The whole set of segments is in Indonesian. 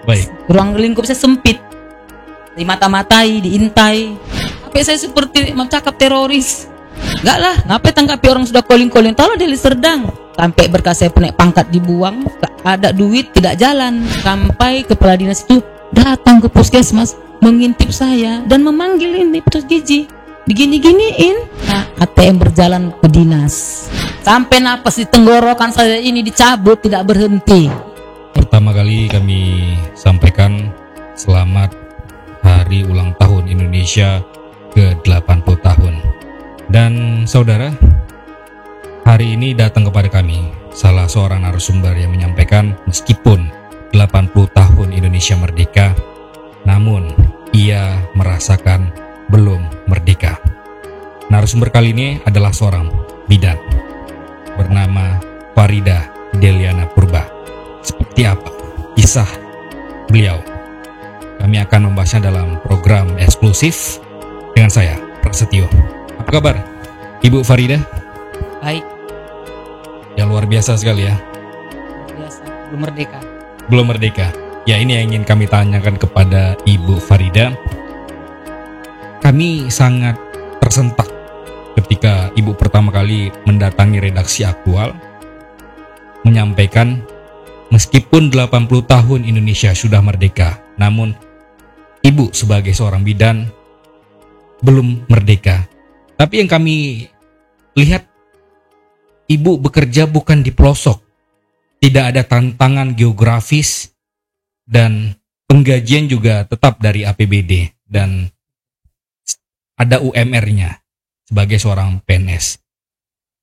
Baik. Ruang lingkup saya sempit, dimata-matai, diintai. Sampai saya seperti mencakap teroris. Enggak lah, ngapain tanggapi orang sudah calling-calling. Tolong Deli Serdang. Sampai berkas saya naik pangkat dibuang, ada duit tidak jalan. Sampai kepala dinas itu datang ke puskesmas, mengintip saya dan memanggil ini petugas gizi. Digini-giniin. Nah, ATM berjalan ke dinas. Sampai napas di tenggorokan saya ini dicabut, tidak berhenti. Pertama kali kami sampaikan selamat hari ulang tahun Indonesia ke-80 tahun. Dan saudara, hari ini datang kepada kami salah seorang narasumber yang menyampaikan meskipun 80 tahun Indonesia merdeka, namun ia merasakan belum merdeka. Narasumber kali ini adalah seorang bidan bernama Farida Deliana Purba. Seperti apa kisah beliau? Kami akan membahasnya dalam program eksklusif dengan saya, Prasetyo. Apa kabar, Ibu Farida? Baik, Ya luar biasa sekali ya. biasa, belum merdeka. Belum merdeka. Ya ini yang ingin kami tanyakan kepada Ibu Farida. Kami sangat tersentak ketika Ibu pertama kali mendatangi redaksi Aktual menyampaikan meskipun 80 tahun Indonesia sudah merdeka, namun Ibu sebagai seorang bidan belum merdeka. Tapi yang kami lihat, Ibu bekerja bukan di pelosok, tidak ada tantangan geografis, dan penggajian juga tetap dari APBD, dan ada UMR-nya sebagai seorang PNS.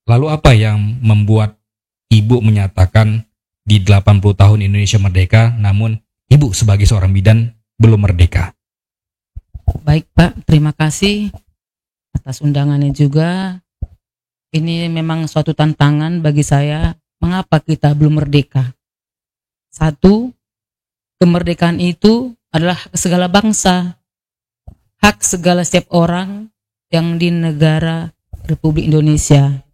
Lalu apa yang membuat Ibu menyatakan di 80 tahun Indonesia merdeka, namun Ibu sebagai seorang bidan belum merdeka? Baik Pak, terima kasih atas undangannya juga. Ini memang suatu tantangan bagi saya. Mengapa kita belum merdeka? Satu, kemerdekaan itu adalah hak segala bangsa, hak segala setiap orang yang di negara Republik Indonesia.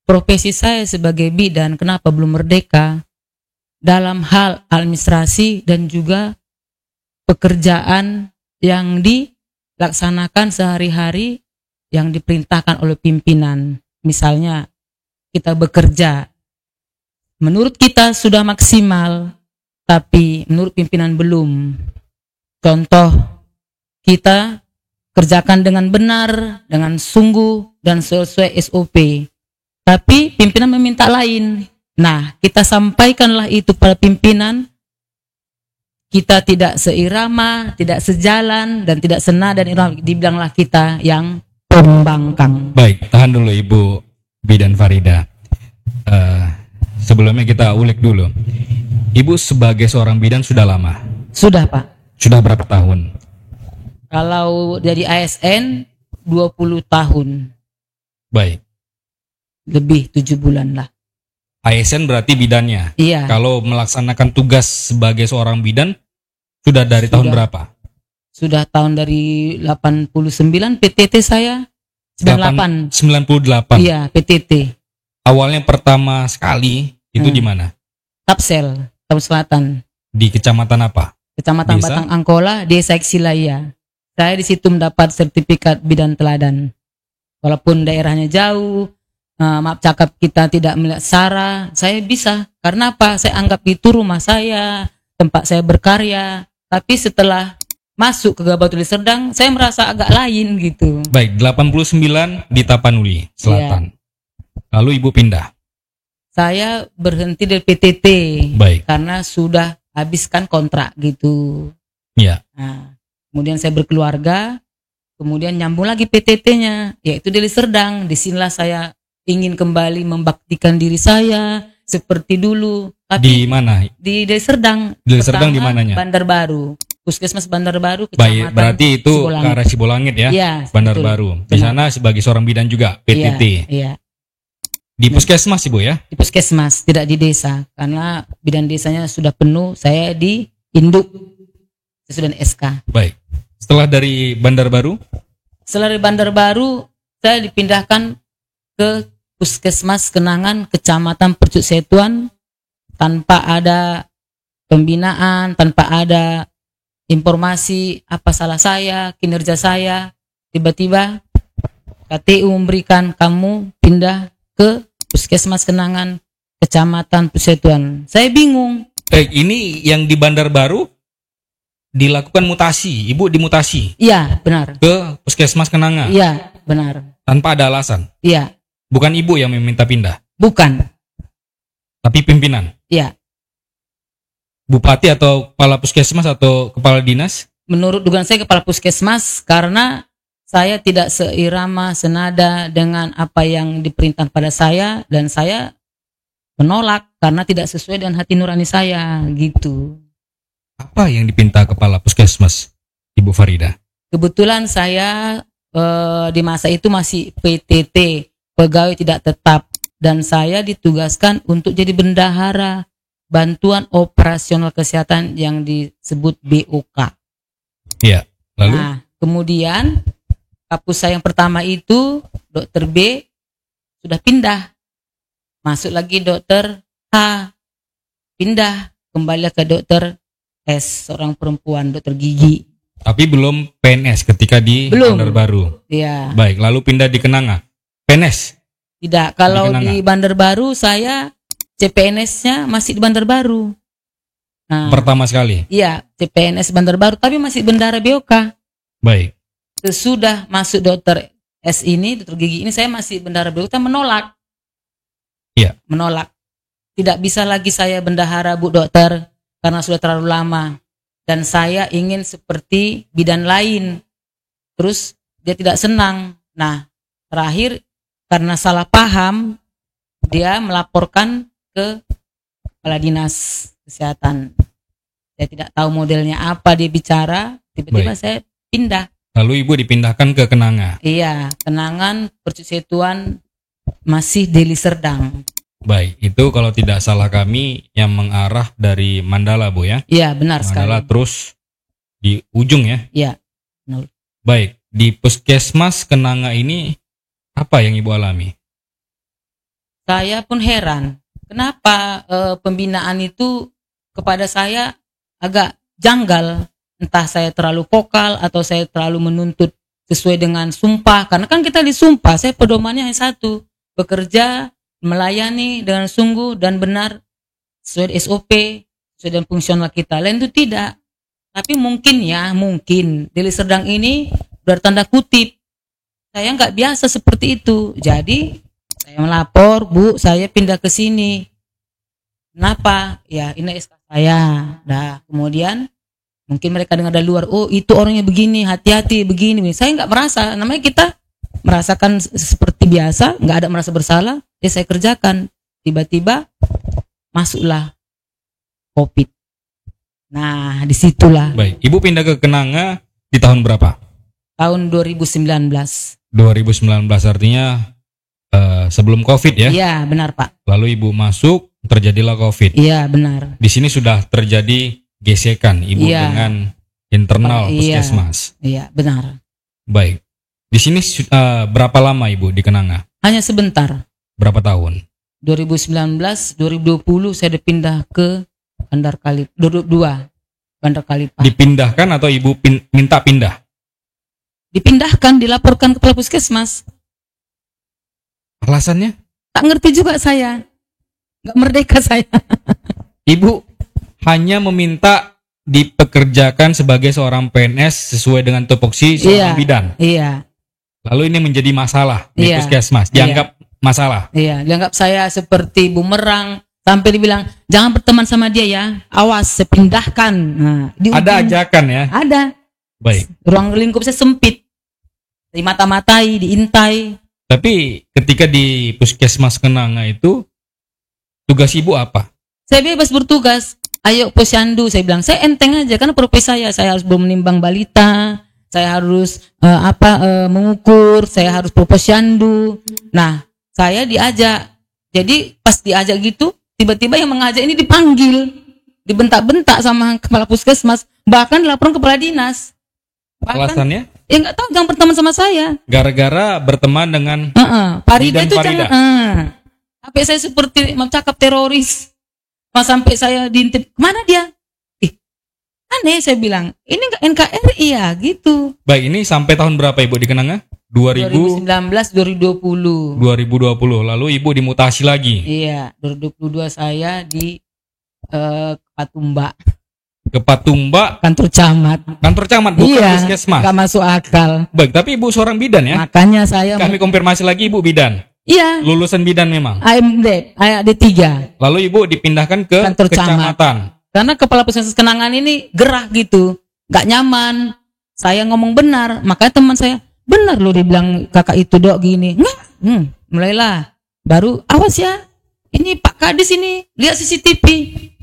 Profesi saya sebagai bidan, kenapa belum merdeka? Dalam hal administrasi dan juga pekerjaan yang dilaksanakan sehari-hari yang diperintahkan oleh pimpinan. Misalnya kita bekerja, menurut kita sudah maksimal, tapi menurut pimpinan belum. Contoh, kita kerjakan dengan benar, dengan sungguh, dan sesuai SOP. Tapi pimpinan meminta lain. Nah, kita sampaikanlah itu pada pimpinan. Kita tidak seirama, tidak sejalan, dan tidak senada, dan dibilanglah kita yang pembangkang. Baik, tahan dulu Ibu Bidan Farida. Sebelumnya kita ulik dulu. Ibu sebagai seorang bidan sudah lama? Sudah Pak. Sudah berapa tahun? Kalau dari ASN 20 tahun. Baik. Lebih 7 bulan lah. ASN berarti bidannya? Iya. Kalau melaksanakan tugas sebagai seorang bidan sudah dari tahun berapa? Sudah tahun dari 89 PTT saya. 98. 98. Iya, PTT. Awalnya pertama sekali itu di mana? Tapsel, Tamu Selatan. Di kecamatan apa? Kecamatan Desa? Batang Angkola, Desa Eksilaya. Saya di situ mendapat sertifikat bidan teladan. Walaupun daerahnya jauh, maaf cakap kita tidak melihat SARA, saya bisa. Karena apa? Saya anggap itu rumah saya, tempat saya berkarya. Tapi setelah masuk ke Gabah Deli Serdang, saya merasa agak lain gitu. Baik, 89 di Tapanuli Selatan. Lalu Ibu pindah? Saya berhenti dari PTT. Baik. Karena sudah habiskan kontrak gitu. Iya. Nah, kemudian saya berkeluarga, kemudian nyambung lagi PTT-nya, yaitu Deli Serdang. Disinilah saya ingin kembali membaktikan diri saya seperti dulu. Tapi Di mana? di Deli Serdang. Deli Serdang di Pertama, mananya? Bandar Baru. Puskesmas Bandar Baru, Baik, Kecamatan berarti itu ke Sibolangit. arah Sibolangit ya? Iya, Bandar betul. Baru. Di sana sebagai seorang bidan juga, PTT. Iya. Di puskesmas Ibu ya? Di puskesmas, tidak di desa. Karena bidan desanya sudah penuh, saya di induk. Saya sudah di SK. Baik. Setelah dari Bandar Baru? Setelah dari Bandar Baru, saya dipindahkan ke Puskesmas Kenangan, Kecamatan Percut Setuan, tanpa ada pembinaan tanpa ada informasi apa salah saya, kinerja saya. Tiba-tiba KTU memberikan kamu pindah ke Puskesmas Kenangan, Kecamatan Pusetuan. Saya bingung. Ini yang di Bandar Baru dilakukan mutasi, Ibu dimutasi Iya, benar. ke Puskesmas Kenanga Iya, benar. tanpa ada alasan. Iya, Bukan Ibu yang meminta pindah, bukan. tapi pimpinan. Iya. Bupati atau kepala puskesmas atau kepala dinas? Menurut dugaan saya kepala puskesmas, karena saya tidak seirama senada dengan apa yang diperintahkan pada saya, dan saya menolak karena tidak sesuai dengan hati nurani saya gitu. Apa yang dipinta kepala puskesmas, Ibu Farida? Kebetulan saya di masa itu masih PTT, pegawai tidak tetap, dan saya ditugaskan untuk jadi bendahara bantuan operasional kesehatan yang disebut BOK. Iya. Lalu? Nah, kemudian kapus saya yang pertama itu Dokter B sudah pindah, masuk lagi Dokter H, pindah kembali ke Dokter S, seorang perempuan, dokter gigi. Tapi belum PNS ketika di Belum. Bandar Baru. Ya. Baik, lalu pindah di Kenanga. PNS? Tidak, kalau Kenanga. di Bandar Baru saya CPNS-nya masih di Bandar Baru. Nah, Pertama sekali. iya, CPNS Bandar Baru, tapi masih bendahara BOK. Baik. Sesudah masuk dokter S ini, dokter gigi ini, saya masih bendahara BOK, menolak. Iya. Menolak. Tidak bisa lagi saya bendahara, Bu Dokter, karena sudah terlalu lama. Dan saya ingin seperti bidan lain. Terus dia tidak senang. Nah, terakhir karena salah paham, dia melaporkan ke kepala dinas kesehatan. Saya tidak tahu modelnya apa dia bicara, tiba-tiba Baik. saya pindah. Lalu Ibu dipindahkan ke Kenanga. Iya, Kenangan, Percusetuan, masih Deli Serdang. Baik, itu kalau tidak salah kami yang mengarah dari Mandala, Bu ya. Iya, benar Mandala sekali. terus di ujung ya. Iya, benar. Baik, di Puskesmas Kenanga ini apa yang Ibu alami? Saya pun heran, kenapa pembinaan itu kepada saya agak janggal. Entah saya terlalu vokal atau saya terlalu menuntut sesuai dengan sumpah. Karena kan kita disumpah, saya pedomannya hanya satu, bekerja, melayani dengan sungguh dan benar sesuai SOP, sesuai dengan fungsional kita. Lain itu tidak. Tapi mungkin Deli Serdang ini bertanda kutip, saya nggak biasa seperti itu. Jadi saya melapor, Bu, saya pindah ke sini. Kenapa? Ya, ini SK saya. Nah, kemudian mungkin mereka dengar dari luar, oh itu orangnya begini, hati-hati begini. Saya nggak merasa, namanya kita merasakan seperti biasa, nggak ada merasa bersalah. Ya saya kerjakan. Tiba-tiba masuklah COVID. Nah, disitulah Baik, Ibu pindah ke Kenanga di tahun berapa? tahun 2019. 2019 artinya sebelum COVID ya. Iya, benar Pak. Lalu Ibu masuk, terjadilah COVID. Iya, benar. Di sini sudah terjadi gesekan Ibu Iya. dengan internal Iya. puskesmas. Iya, benar. Baik. Di sini berapa lama Ibu di Kenanga? Hanya sebentar. Berapa tahun? 2019, 2020 saya dipindah ke Bandar Kali 22. Bandar Kalipa. Dipindahkan atau Ibu minta pindah? Dipindahkan, dilaporkan kepala puskesmas. Alasannya? Tak ngerti juga saya. Nggak merdeka saya. Ibu hanya meminta dipekerjakan sebagai seorang PNS sesuai dengan tupoksi seorang Iya. bidan. Iya, Lalu ini menjadi masalah di Iya. puskesmas. Dianggap masalah. iya. Dianggap saya seperti bumerang. Sampai dibilang, jangan berteman sama dia ya. Awas, saya pindahkan. Nah, di Ada ujung- ajakan ya. Ada. Baik. Ruang lingkup saya sempit. Dimata-matai, diintai. Tapi ketika di puskesmas Kenanga itu tugas Ibu apa? Saya bebas bertugas. Ayo posyandu, saya bilang. Saya enteng aja karena profesi saya harus menimbang balita, saya harus mengukur, saya harus posyandu. Nah, saya diajak. Jadi pas diajak gitu, tiba-tiba yang mengajak ini dipanggil, dibentak-bentak sama kepala puskesmas, bahkan dilaporkan kepala dinas. Bahkan, Alasannya? ya nggak tahu, jangan berteman sama saya. Gara-gara berteman dengan Farida Bidan itu Farida. jangan. Sampai saya seperti mencakap teroris. Mas sampai saya diintip, mana dia? Aneh, saya bilang, ini nggak NKRI ya gitu. Baik, ini sampai tahun berapa Ibu dikenangnya? 2019, 2020. 2020. Lalu Ibu dimutasi lagi Iya, 2022 saya di Patumba, ke Patumba, kantor camat. kantor camat, bukan Iya, puskesmas. nggak masuk akal. Baik, tapi Ibu seorang bidan ya? Makanya saya, Kami konfirmasi lagi Ibu bidan. iya, Lulusan bidan memang. AMD 3. Lalu Ibu dipindahkan ke Kantor kecamatan. Karena kepala puskesmas Kenangan ini gerah gitu, nggak nyaman. Saya ngomong benar, makanya teman saya, benar loh dibilang kakak itu dok gini. Nggak, mulailah. Baru awas ya, ini Pak Kadis ini lihat CCTV.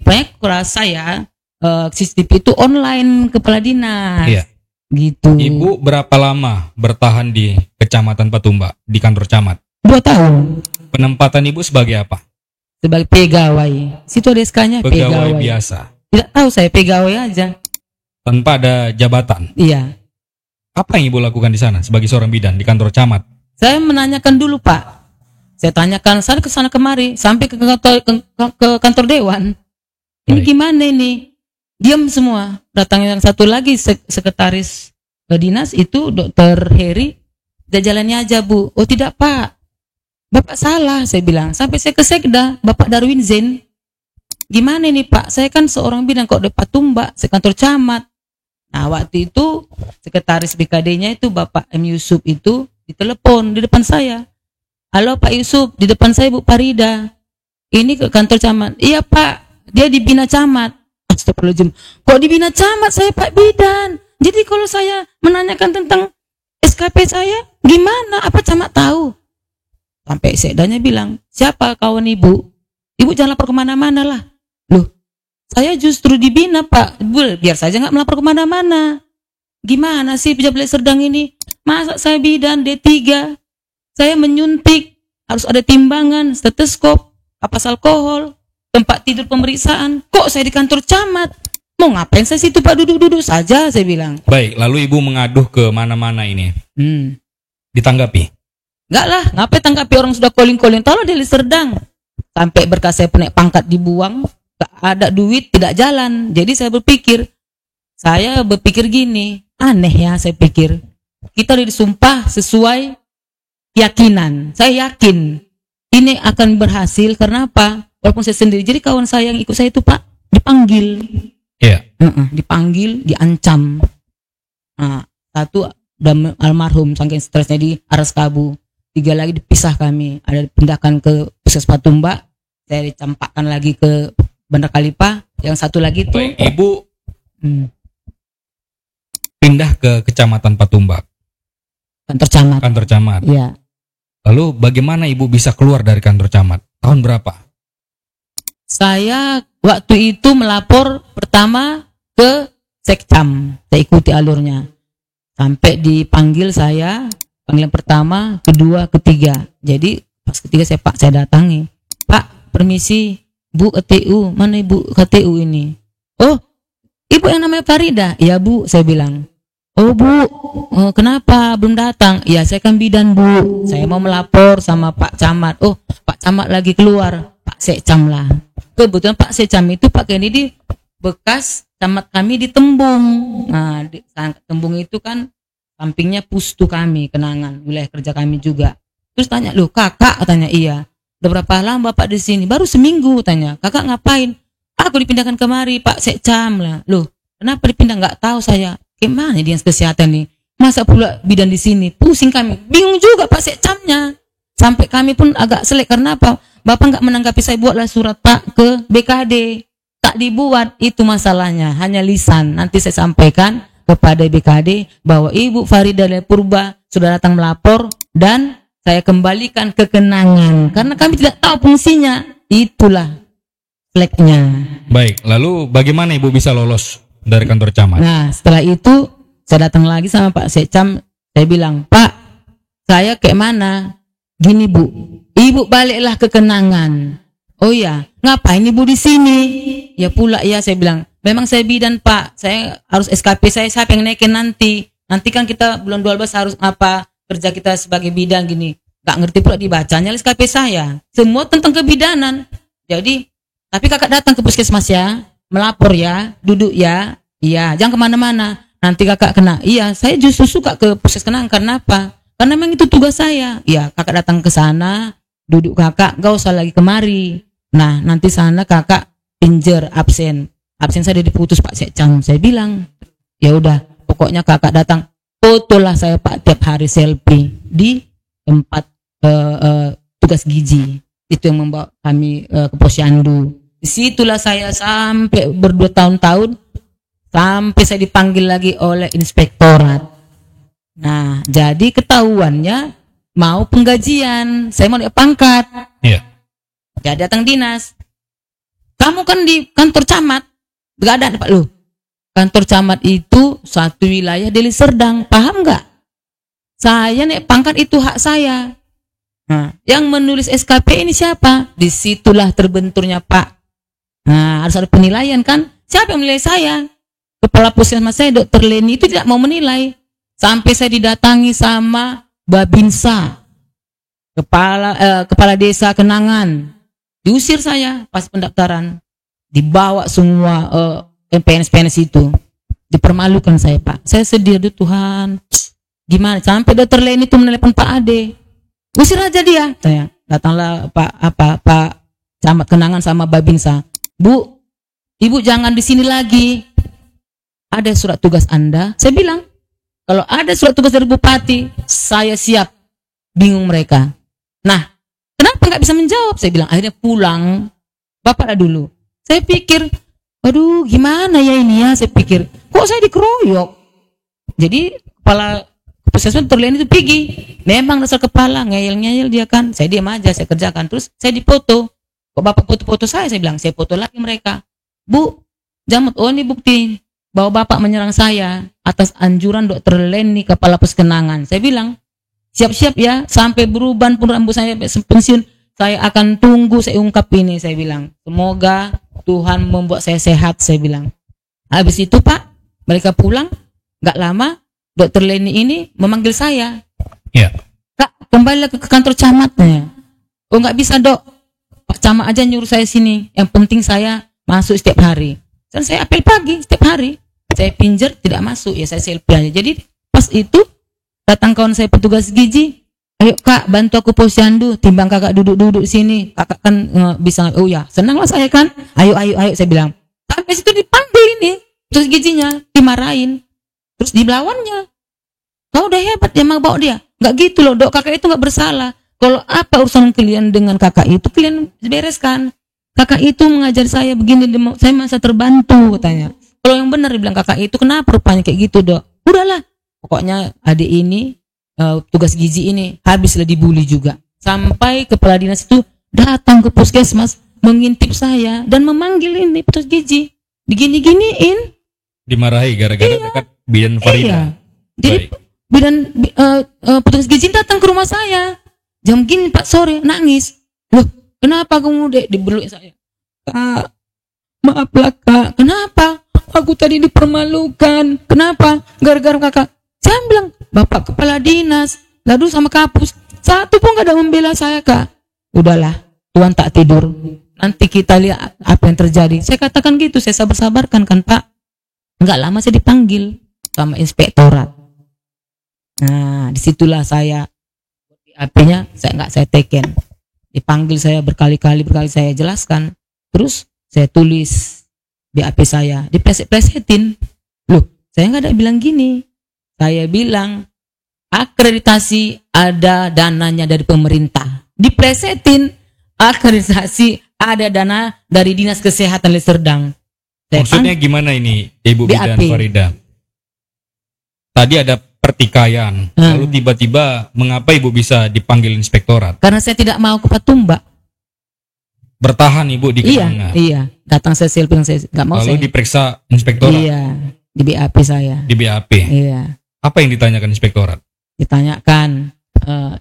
Banyak kurasa ya, CCTV itu online kepala dinas. Iya. Gitu. Ibu berapa lama bertahan di Kecamatan Patumba, di kantor camat? 2 tahun Penempatan Ibu sebagai apa? sebagai pegawai. Situ ada SK-nya Pegawai biasa, Tidak tahu, saya pegawai aja. tanpa ada jabatan. Iya. Apa yang Ibu lakukan di sana sebagai seorang bidan di kantor camat? Saya menanyakan dulu Pak. Saya tanyakan, saya ke sana kemari sampai ke kantor dewan. Ini Baik. gimana ini? Diam semua. Datang yang satu lagi sekretaris dinas itu Dokter Heri. Dia jalannya aja Bu. Oh tidak Pak, Bapak salah, saya bilang. Sampai saya ke Sekda, Bapak Darwin Zain. Gimana ini Pak? Saya kan seorang bidan kok di Patumba, sekantor camat. Nah waktu itu sekretaris BKD-nya itu Bapak M. Yusuf itu ditelepon di depan saya. Halo Pak Yusuf, di depan saya Bu Farida. Ini ke kantor camat. Iya Pak, dia di Bina Camat. Astagfirullahaladzim. Kok di Bina Camat saya Pak Bidan? Jadi kalau saya menanyakan tentang SKP saya, gimana? Apa camat tahu? Sampai sekdanya bilang, siapa kawan ibu? Ibu jangan lapor kemana-mana lah. Loh, saya justru dibina Pak. Biar saja nggak melapor kemana-mana. Gimana sih pejabat Serdang ini? Masa saya bidan D3? Saya menyuntik, harus ada timbangan, stetoskop, kapas alkohol, tempat tidur pemeriksaan. Kok saya di kantor camat? Mau ngapain saya situ Pak, duduk-duduk saja, saya bilang. Baik, lalu Ibu mengaduh ke mana-mana ini. Ditanggapi? Enggak lah, ngapain tanggapi orang sudah calling-calling. Tolong Deli Serdang. Sampai berkas saya naik pangkat dibuang, gak ada duit, tidak jalan. Jadi saya berpikir gini, aneh ya saya pikir. Kita udah disumpah sesuai keyakinan. Saya yakin ini akan berhasil karena apa? Walaupun saya sendiri. Jadi kawan saya yang ikut saya itu Pak, dipanggil. Iya. Dipanggil, diancam. Nah, satu udah almarhum saking stresnya di Aras Kabu. 3 lagi dipisah kami. Ada pindahkan ke Puskesmas Patumba. Saya dicampakkan lagi ke Bandar Kalipah. Yang satu lagi tuh Baik, Ibu pindah ke Kecamatan Patumba, kantor camat. kantor camat. Iya. Lalu bagaimana Ibu bisa keluar dari kantor camat? Tahun berapa? Saya waktu itu melapor pertama ke Sekcam. Saya ikuti alurnya. Sampai dipanggil saya, panggilan pertama, kedua, ketiga. Jadi pas ketiga saya datangi. Pak, permisi, Bu KTU, mana Ibu KTU ini? Oh, Ibu yang namanya Farida? Iya Bu, saya bilang. Oh Bu, kenapa belum datang? Ya saya kan bidan Bu, saya mau melapor sama Pak Camat. Oh Pak Camat lagi keluar, Pak Sekcam lah. Kebetulan Pak Sekcam itu Pak Kennedy bekas camat kami di Tembung. Nah di Tembung itu kan sampingnya pustu kami, Kenangan, wilayah kerja kami juga. Terus tanya, loh kakak, katanya iya. Udah berapa lama Bapak di sini? Baru seminggu, tanya. Kakak ngapain? Aku dipindahkan kemari Pak Sekcam lah. Loh kenapa dipindah? Nggak tahu saya. Gimana dinas kesehatan nih? Masa pula bidan di sini? Pusing kami. Bingung juga Pak Sekcamnya. Sampai kami pun agak selek karena apa? Bapak nggak menanggapi, saya buatlah surat Pak ke BKD. Tak dibuat, itu masalahnya. Hanya lisan. Nanti saya sampaikan kepada BKD bahwa Ibu Farida Purba sudah datang melapor dan saya kembalikan ke Kenangan. Karena kami tidak tahu fungsinya. Itulah flagnya. Baik, lalu bagaimana Ibu bisa lolos dari kantor camat? Nah setelah itu saya datang lagi sama Pak Sekcam. Saya bilang, Pak, saya kayak mana? Gini Bu, Ibu baliklah ke Kenangan. Oh ya, ngapain Ibu di sini? Ya pula ya, saya bilang, memang saya bidan Pak, saya harus SKP saya, siapa yang naikin nanti? Nanti kan kita bulan 12 harus apa, kerja kita sebagai bidan gini. Gak ngerti pula dibacanya SKP saya. Semua tentang kebidanan. Jadi, tapi kakak datang ke puskesmas ya, melapor ya, duduk ya, Iya, jangan kemana-mana. Nanti kakak kena. Iya, saya justru suka ke Puskesmas Kenangan. Karena apa? Karena memang itu tugas saya. Iya, kakak datang ke sana, duduk kakak, gak usah lagi kemari. Nah, nanti sana kakak pinjer absen. Absen saya udah diputus Pak Sekcang. Saya bilang, ya udah, pokoknya kakak datang. Fotolah saya Pak tiap hari selfie di tempat tugas gizi. Itu yang membawa kami ke Posyandu. Disitulah saya sampai berdua tahun-tahun, sampai saya dipanggil lagi oleh inspektorat. Nah, jadi ketahuannya mau penggajian, saya mau naik pangkat. Iya. Jadi datang dinas. Kamu kan di kantor camat, gak ada Pak lu. Kantor camat itu satu wilayah Deli Serdang, paham nggak? Saya naik pangkat itu hak saya. Nah, yang menulis SKP ini siapa? Disitulah terbenturnya Pak. Nah, harus ada penilaian kan? Siapa yang menilai saya? Kepala Puskesmas saya, Dr. Leni itu tidak mau menilai. Sampai saya didatangi sama Babinsa, kepala desa Kenangan. Diusir saya pas pendaftaran. Dibawa semua PNS-PNS itu. Dipermalukan saya Pak. Saya sedih, aduh Tuhan. Gimana? Sampai Dr. Leni itu menelepon Pak Ade. Usir aja dia. Saya datanglah Pak Camat Kenangan sama Babinsa. Bu, Ibu jangan di sini lagi. Ada surat tugas Anda. Saya bilang, kalau ada surat tugas dari Bupati, saya siap. Bingung mereka. Nah, kenapa nggak bisa menjawab? Saya bilang, akhirnya pulang. Bapak dulu. Saya pikir, aduh gimana ya ini ya? Saya pikir, kok saya dikeroyok? Jadi kepala Puskesmas terlihat itu pergi. Memang dasar kepala ngeyel-ngeyel dia kan. Saya diam aja, saya kerjakan. Terus saya dipoto. Kok Bapak foto-foto saya bilang, saya foto lagi mereka. Bu, Jamat, oh ini bukti bahwa Bapak menyerang saya atas anjuran Dr. Leni kepala Puskenangan. Saya bilang, siap-siap ya, sampai berubah pun rambut saya pensiun, saya akan tunggu saya ungkap ini. Saya bilang, semoga Tuhan membuat saya sehat. Saya bilang. Habis itu Pak, mereka pulang, gak lama Dr. Leni ini memanggil saya. Ya. Kak, kembali ke kantor camatnya. Oh nggak bisa Dok, Pak Camat aja nyuruh saya sini. Yang penting saya masuk setiap hari. Dan saya apel pagi setiap hari. Saya pinjer tidak masuk, ya saya selfie aja. Jadi pas itu datang kawan saya petugas gizi. Ayo Kak, bantu aku Posyandu. Timbang kakak duduk-duduk sini, kakak kan bisa. Oh ya, senang lah saya kan. Ayo saya bilang. Sampai situ dipanggil ini petugas gizinya, dimarahin. Terus dilawannya. Kau udah hebat ya mau bawa dia. Nggak gitu loh Dok, kakak itu nggak bersalah. Kalau apa urusan kalian dengan kakak itu, kalian bereskan. Kakak itu mengajar saya begini, saya merasa terbantu katanya. Kalau yang benar dibilang kakak itu, kenapa rupanya kayak gitu Dok? Udahlah, pokoknya adik ini, tugas gizi ini, habislah dibully juga. Sampai kepala dinas itu datang ke Puskesmas, mengintip saya, dan memanggil ini petugas gizi. Digini-giniin. Dimarahi gara-gara dekat Bidan Farida. Iya. Jadi petugas gizi datang ke rumah saya. Jam gini Pak sore nangis. Loh, kenapa kamu dibeluk saya? Kak, maaflah Kak. Kenapa? Aku tadi dipermalukan. Kenapa? Gara-gara kakak. Saya bilang, Bapak kepala dinas, lalu sama kapus. Satu pun gak ada membela saya Kak. Udahlah, Tuhan tak tidur. Nanti kita lihat apa yang terjadi. Saya katakan gitu, saya sabar-sabarkan kan Pak. Enggak lama saya dipanggil sama inspektorat. Nah, disitulah saya BAP-nya saya teken. Dipanggil saya berkali-kali saya jelaskan. Terus saya tulis BAP saya, dipleset-plesetin. Loh, saya nggak ada bilang gini. Saya bilang akreditasi ada dananya dari pemerintah. Diplesetin akreditasi ada dana dari Dinas Kesehatan Deli Serdang. Maksudnya gimana ini Ibu Bidan Farida? Tadi ada pertikaian, lalu tiba-tiba mengapa Ibu bisa dipanggil inspektorat? Karena saya tidak mau ke Patumba. Bertahan Ibu di Kenanga. Iya, datang saya selfie, saya nggak mau. Lalu diperiksa inspektorat. Iya, di BAP saya. Di BAP. Iya. Apa yang ditanyakan inspektorat? Ditanyakan,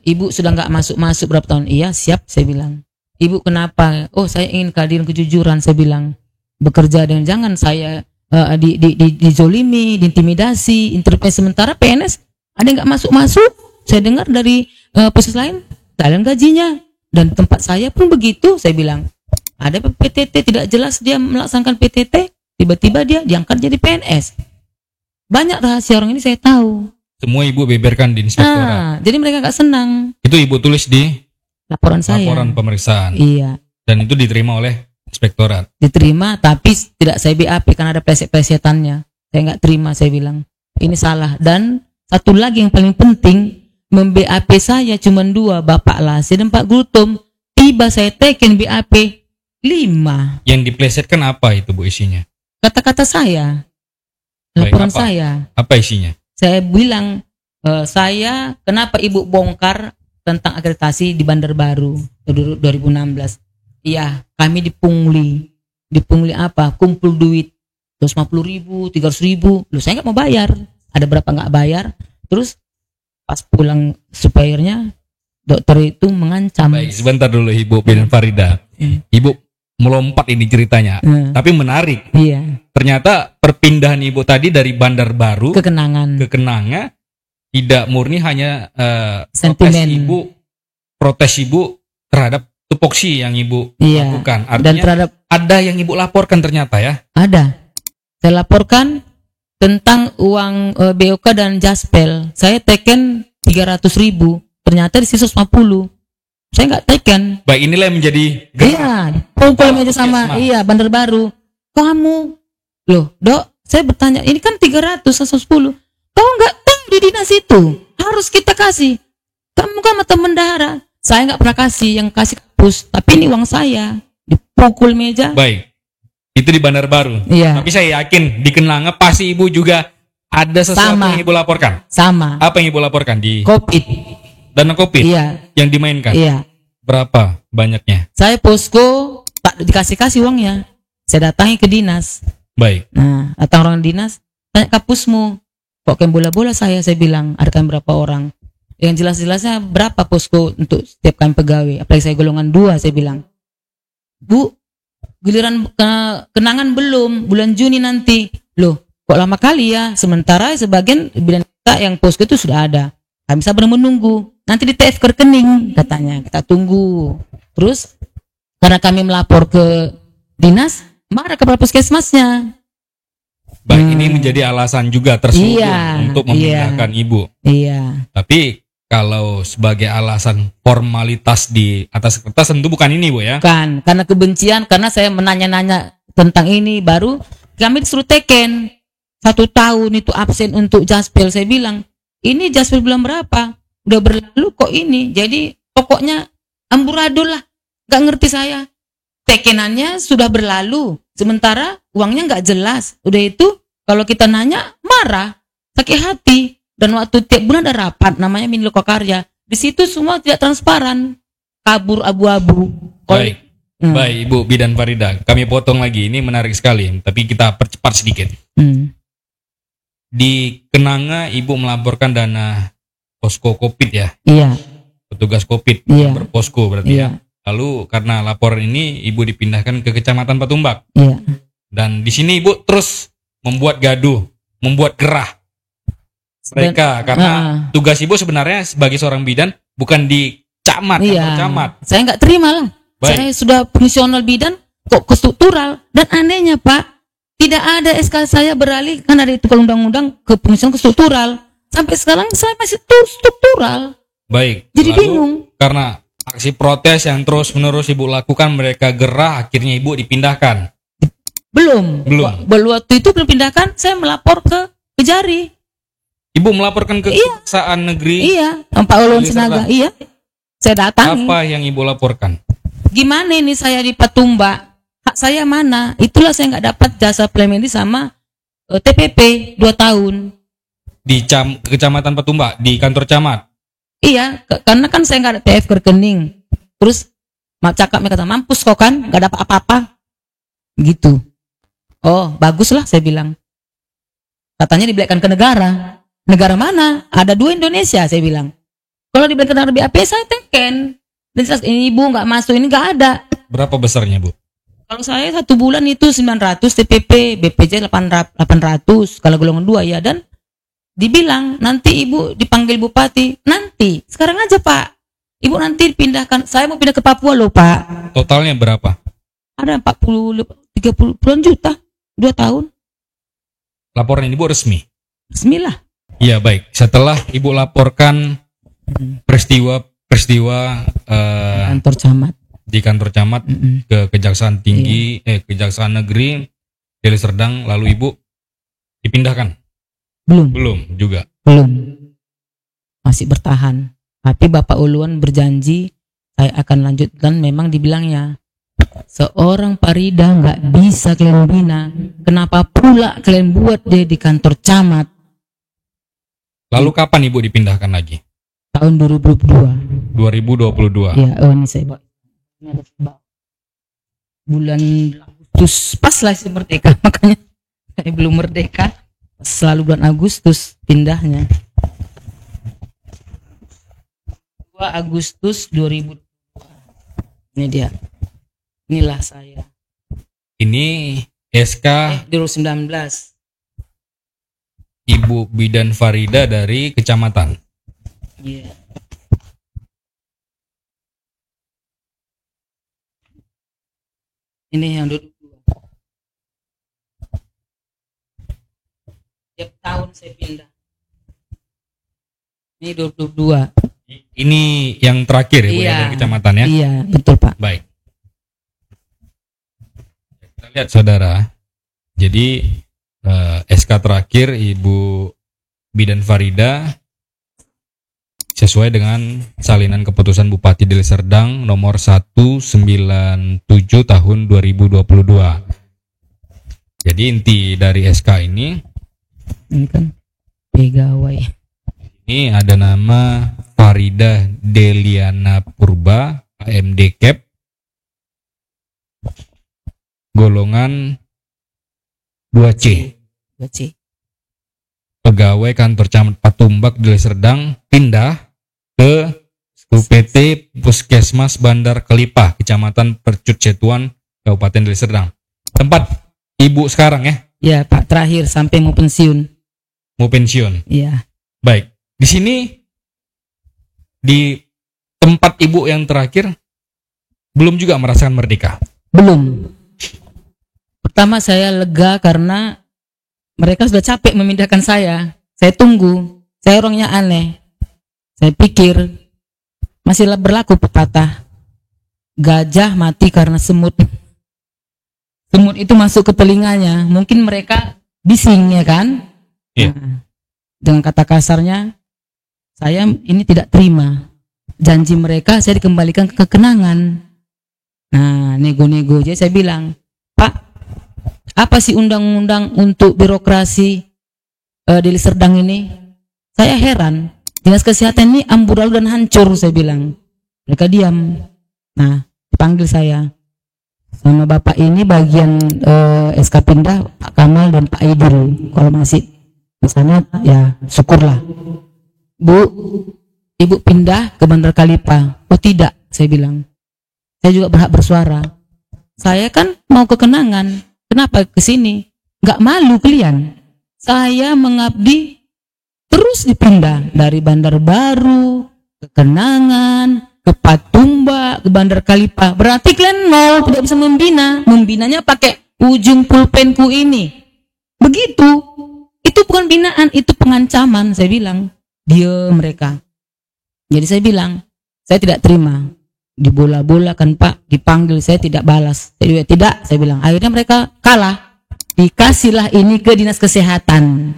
Ibu sudah nggak masuk berapa tahun? Iya, siap, saya bilang. Ibu kenapa? Oh, saya ingin keadilan kejujuran, saya bilang. Bekerja dengan jangan saya dizolimi, diintimidasi, intervensi. Sementara PNS ada yang nggak masuk. Saya dengar dari puskes lain, kalian gajinya. Dan tempat saya pun begitu, saya bilang. Ada PTT, tidak jelas dia melaksanakan PTT, tiba-tiba dia diangkat jadi PNS. Banyak rahasia orang ini saya tahu. Semua ibu beberkan di inspektorat. Jadi mereka nggak senang. Itu ibu tulis di Laporan saya. laporan pemeriksaan. Iya. Dan itu diterima oleh inspektorat. Diterima, tapi tidak saya BAP karena ada pleset-plesetannya. Saya nggak terima, saya bilang ini salah. Dan satu lagi yang paling penting, mem-BAP saya cuma 2, Bapak Lasi dan Pak Gultom. Tiba saya teken BAP 5. Yang diplesetkan apa itu Bu isinya? Kata-kata saya, Baik, laporan apa? saya. Apa isinya? Saya bilang, saya kenapa Ibu bongkar tentang akreditasi di Bandar Baru 2016. Iya, kami dipungli. Dipungli apa? Kumpul duit 250.000, 300.000. Loh, saya nggak mau bayar. Ada berapa nggak bayar? Terus pas pulang suppliernya, dokter itu mengancam. Baik, sebentar dulu Ibu Bidan Farida. Ibu melompat ini ceritanya, tapi menarik. Iya. Ternyata perpindahan Ibu tadi dari Bandar Baru ke Kenangan. Kenanga tidak murni hanya Sentimen. protes Ibu terhadap tupoksi yang Ibu Iya. lakukan. Dan Artinya terhadap ada yang Ibu laporkan ternyata ya. ada. Saya laporkan tentang uang BOK dan Jaspel. Saya teken 300.000. Ternyata di sisa 50. Saya nggak teken. Baik, inilah yang menjadi Iya, pukul meja sama. Yes, Iya, Bandar Baru. Kamu, loh, Dok, saya bertanya, ini kan 300 atau 10. Kau nggak tahu di dinas itu harus kita kasih. Kamu kan mata bendahara. Saya nggak pernah kasih, yang kasih kapus. Tapi ini uang saya. Dipukul meja. Baik. Itu di Bandar Baru. Iya. Tapi saya yakin di Kenanga pasti Ibu juga ada sesuatu Sama. yang Ibu laporkan. Sama. Apa yang Ibu laporkan di Covid. Dana Covid Iya. yang dimainkan? Iya. Berapa banyaknya? Saya posko tak dikasih uangnya. Saya datangi ke dinas. Baik. Nah, datang orang dinas, tanya kapusmu. Kok kayak bola-bola saya bilang, ada kan berapa orang? Yang jelas-jelasnya berapa posko untuk setiap kami pegawai. Apalagi saya golongan 2, saya bilang. Bu, giliran kenangan belum, bulan Juni nanti. Loh, kok lama kali ya? Sementara sebagian bidan kita yang posko itu sudah ada. Kami sabar menunggu. Nanti di TF ke rekening, katanya. Kita tunggu. Terus, karena kami melapor ke dinas, marah kepala puskesmasnya. Baik, ini menjadi alasan juga terselubung Iya, untuk memindahkan Ibu. Iya. Tapi kalau sebagai alasan formalitas di atas kertas tentu bukan ini Bu ya. Bukan, karena kebencian, karena saya menanya-nanya tentang ini, baru kami disuruh teken 1 tahun itu absen untuk Jaspel. Saya bilang, ini Jaspel bulan berapa? Udah berlalu kok ini. Jadi pokoknya amburadul lah. Gak ngerti saya. Tekenannya sudah berlalu. Sementara uangnya gak jelas. Udah itu kalau kita nanya marah, sakit hati. Dan waktu tiap bulan ada rapat namanya Minlo Karya. Di situ semua tidak transparan. Kabur abu-abu. Baik. Baik Ibu Bidan Farida, kami potong lagi. Ini menarik sekali, tapi kita percepat sedikit. Di Kenanga Ibu melaporkan dana posko Covid ya. Iya. Petugas Covid Iya. berposko berarti Iya. ya. Lalu karena laporan ini Ibu dipindahkan ke Kecamatan Patumbak. Iya. Dan di sini Ibu terus membuat gaduh, membuat gerah mereka karena tugas Ibu sebenarnya sebagai seorang bidan bukan di camat, iya. kantor camat. Saya nggak terima lah. Baik. Saya sudah fungsional bidan kok ke struktural, dan anehnya Pak, tidak ada SK saya beralih kan ada itu kalau undang-undang ke fungsional ke struktural. Sampai sekarang saya masih struktural. Baik. Jadi Lalu, bingung. Karena aksi protes yang terus-menerus Ibu lakukan, mereka gerah, akhirnya Ibu dipindahkan. Belum. Belum. Waktu itu belum pindahkan, saya melapor ke Kejari. Ibu melaporkan ke Kejaksaan Negeri. Iya, Pak Ulun Sinaga. Iya. Saya datangi. Apa yang Ibu laporkan? Gimana ini saya di Patumbak? Hak saya mana? Itulah saya nggak dapat jasa plemedi sama TPP 2 tahun. Di Kecamatan Patumbak, di kantor camat. Iya, karena kan saya nggak ada TF ke rekening. Terus cakapnya kata, mampus kok kan, nggak dapat apa-apa. Gitu. Oh, baguslah saya bilang. Katanya dibelikan ke negara. Negara mana? Ada 2 Indonesia, saya bilang. Kalau dibelikan ke negara BAP, saya teken. Dan ini Ibu nggak masuk, ini nggak ada. Berapa besarnya Bu? Kalau saya 1 bulan itu 900 TPP, BPJ 800, kalau golongan 2 ya. Dan dibilang nanti Ibu dipanggil Bupati. Nanti, sekarang aja Pak. Ibu nanti dipindahkan. Saya mau pindah ke Papua loh Pak. Totalnya berapa? Ada 30 puluhan juta. 2 tahun. Laporan Ibu resmi? Bismillah. Iya, baik. Setelah Ibu laporkan peristiwa Kantor camat. di kantor camat ke Kejaksaan Tinggi, Kejaksaan Negeri Deli Serdang, lalu Ibu dipindahkan? Belum juga. Belum. Masih bertahan. Tapi Bapak Uluan berjanji saya akan lanjutkan. Memang dibilangnya seorang Farida nggak bisa kalian bina. Kenapa pula kalian buat dia di kantor camat? Lalu kapan Ibu dipindahkan lagi? Tahun 2022. 2022. Ya, ini saya bawa. Ini ada bulan Agustus, pas lah saya merdeka. Makanya saya belum merdeka. Selalu bulan Agustus pindahnya. 2 Agustus 2022. Ini dia. Inilah saya. Ini SK 2019. Ibu Bidan Farida dari kecamatan. Iya. Ini yang 22. Tiap tahun saya pindah. Ini 22. Ini yang terakhir ya, Bu, ya, dari kecamatan ya? Iya, betul Pak. Baik. Kita lihat saudara. Jadi SK terakhir Ibu Bidan Farida sesuai dengan salinan keputusan Bupati Deli Serdang nomor 197 tahun 2022. Jadi inti dari SK ini kan pegawai. ini ada nama Farida Deliana Purba, AMD Cap, golongan 2C. 2C. Pegawai kantor camat Patumbak Deli Serdang pindah ke UPT Puskesmas Bandar Kelipah, Kecamatan Percut Cetuan, Kabupaten Deli Serdang. Tempat Ibu sekarang ya? Ya Pak, terakhir sampai mau pensiun. Mau pensiun? Iya. Baik. Di sini, di tempat Ibu yang terakhir, belum juga merasakan merdeka? Belum. Pertama saya lega karena mereka sudah capek memindahkan saya. Saya tunggu. Saya orangnya aneh. Saya pikir masih berlaku pepatah gajah mati karena semut. Semut itu masuk ke telinganya. Mungkin mereka bising ya kan? Iya. Nah, dengan kata kasarnya, saya ini tidak terima. Janji mereka saya dikembalikan ke kenangan. Nah, nego-nego aja saya bilang, Pak, apa sih undang-undang untuk birokrasi Deli Serdang ini? Saya heran. Dinas kesehatan ini amburadul dan hancur, saya bilang. Mereka diam. Nah, dipanggil saya sama bapak ini bagian SK pindah, Pak Kamal dan Pak Aidil. Kalau masih di sana ya syukurlah. Bu, Ibu pindah ke Bandar Kelipah. Oh tidak, saya bilang. Saya juga berhak bersuara. Saya kan mau ke kenangan. Kenapa ke sini? Gak malu kalian? Saya mengabdi terus dipindah dari Bandar Baru ke Kenangan, ke Patumbak, ke Bandar Kelipah. Berarti kalian nol, tidak bisa membina. Membinanya pakai ujung pulpenku ini. Begitu. Itu bukan binaan, itu pengancaman, saya bilang. Dia mereka. Jadi saya bilang, saya tidak terima. Dibola-bolakan Pak, dipanggil, saya tidak balas. Saya juga tidak, saya bilang. Akhirnya mereka kalah. Dikasihlah ini ke dinas kesehatan.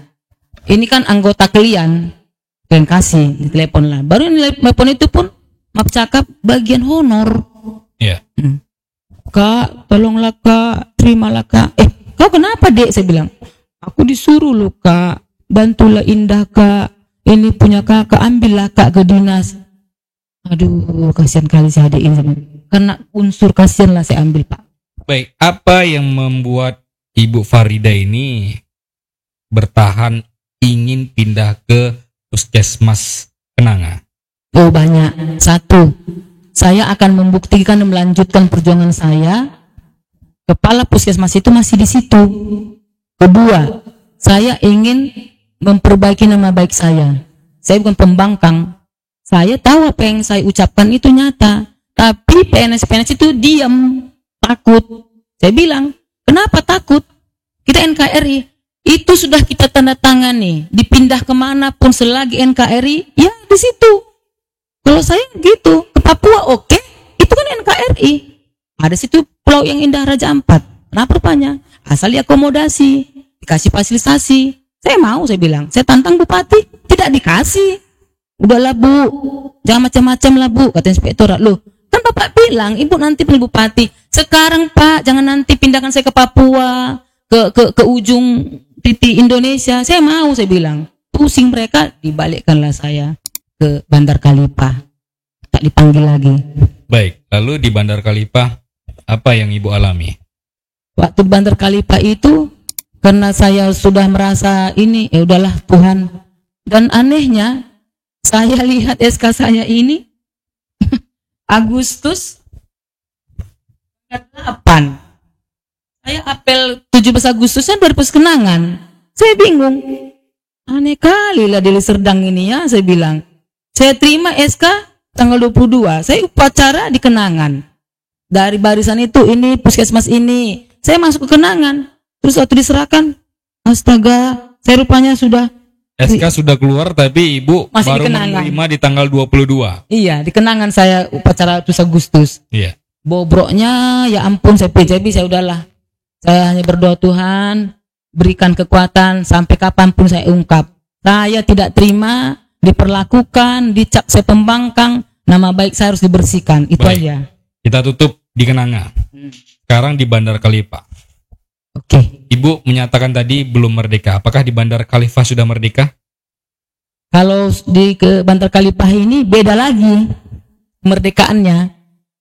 Ini kan anggota kalian kasih, ditelepon lah. Baru telepon itu pun maaf cakap bagian honor. Iya. Kak, tolonglah Kak, terimalah Kak. Kau kenapa Dek? Saya bilang, aku disuruh loh Kak, bantulah Indah Kak. Ini punya Kakak, ambillah Kak ke dinas. Aduh, kasihan kali si adik ini. Karena unsur kasihan lah saya ambil Pak. Baik, apa yang membuat Ibu Farida ini bertahan ingin pindah ke Puskesmas Kenanga? Oh banyak. Satu, saya akan membuktikan dan melanjutkan perjuangan saya. Kepala Puskesmas itu masih di situ. Kedua, saya ingin memperbaiki nama baik saya. Saya bukan pembangkang. Saya tahu apa yang saya ucapkan itu nyata. Tapi PNS itu diam, takut. Saya bilang, kenapa takut? Kita NKRI, itu sudah kita tanda tangani, dipindah kemanapun selagi NKRI, ya di situ. Kalau saya gitu, ke Papua oke, itu kan NKRI. Ada situ pulau yang indah Raja Ampat. Kenapa rupanya? Asal diakomodasi, dikasih fasilitasi. Saya mau, saya bilang. Saya tantang bupati, tidak dikasih. Udahlah Bu, jangan macam-macam lah Bu, kata inspektorat. Loh, kan Bapak bilang, Ibu nanti pilih bupati. Sekarang Pak, jangan nanti pindahkan saya ke Papua, ke ujung titik Indonesia. Saya mau, saya bilang. Pusing mereka, dibalikkanlah saya ke Bandar Kalipah. Tak dipanggil lagi. Baik, lalu di Bandar Kalipah apa yang Ibu alami? Waktu Bandar Kalipah itu, karena saya sudah merasa ini, ya udahlah Tuhan. Dan anehnya, saya lihat SK saya ini Agustus 8. Saya apel 17 Agustusnya 2000 kenangan. Saya bingung. Aneh kali lah Deli Serdang ini ya, saya bilang. Saya terima SK tanggal 22. Saya upacara di Kenangan. Dari barisan itu, ini puskesmas ini. Saya masuk ke Kenangan. Terus waktu diserahkan, astaga, saya rupanya sudah SK sudah keluar tapi Ibu masih baru menerima di tanggal 22. Iya, di Kenangan saya upacara 7 Agustus. Iya. Bobroknya, ya ampun, saya udahlah. Saya hanya berdoa Tuhan, berikan kekuatan sampai kapanpun saya ungkap. Saya tidak terima diperlakukan, dicap saya pembangkang, nama baik saya harus dibersihkan. Itu baik. aja. Kita tutup di Kenanga. Sekarang di Bandar Kalipah. Oke. Ibu menyatakan tadi belum merdeka. Apakah di Bandar Kalipah sudah merdeka? Kalau di ke Bandar Kalipah ini beda lagi kemerdekaannya.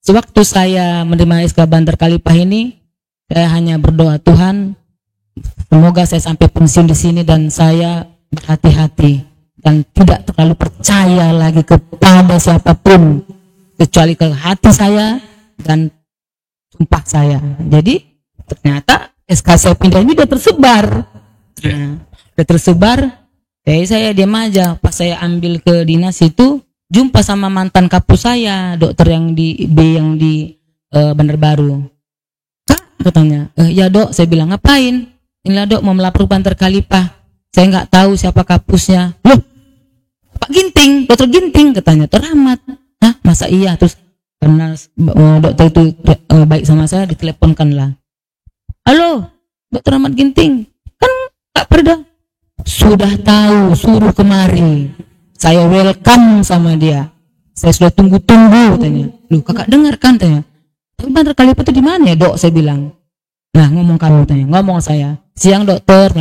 Sewaktu saya menerima SK Bandar Kalipah ini, saya hanya berdoa Tuhan, semoga saya sampai pensiun di sini dan saya berhati-hati dan tidak terlalu percaya lagi kepada siapapun kecuali ke hati saya dan sumpah saya. Jadi ternyata SK saya pindah ini udah tersebar. Nah, udah tersebar. Jadi saya diam aja. Pas saya ambil ke dinas itu, jumpa sama mantan kapus saya, dokter yang di B yang di Bandar Baru. Kak, katanya, ya Dok, saya bilang ngapain? Inilah Dok mau melapor Bandar Kalipah. Saya nggak tahu siapa kapusnya. Loh, Pak Ginting, dokter Ginting katanya, teramat. Hah, masa iya? Terus karena dokter itu baik sama saya, diteleponkan lah. Halo, Dokter Ahmad Ginting, kan Kak Perda sudah tahu, suruh kemari. Saya welcome sama dia. Saya sudah tunggu-tunggu, tanya. Loh, Kakak dengar kan, tanya. Tapi Bandar Kalipah itu di mana ya, Dok? Saya bilang. Nah, ngomong kamu, tanya. Ngomong saya. Siang dokter,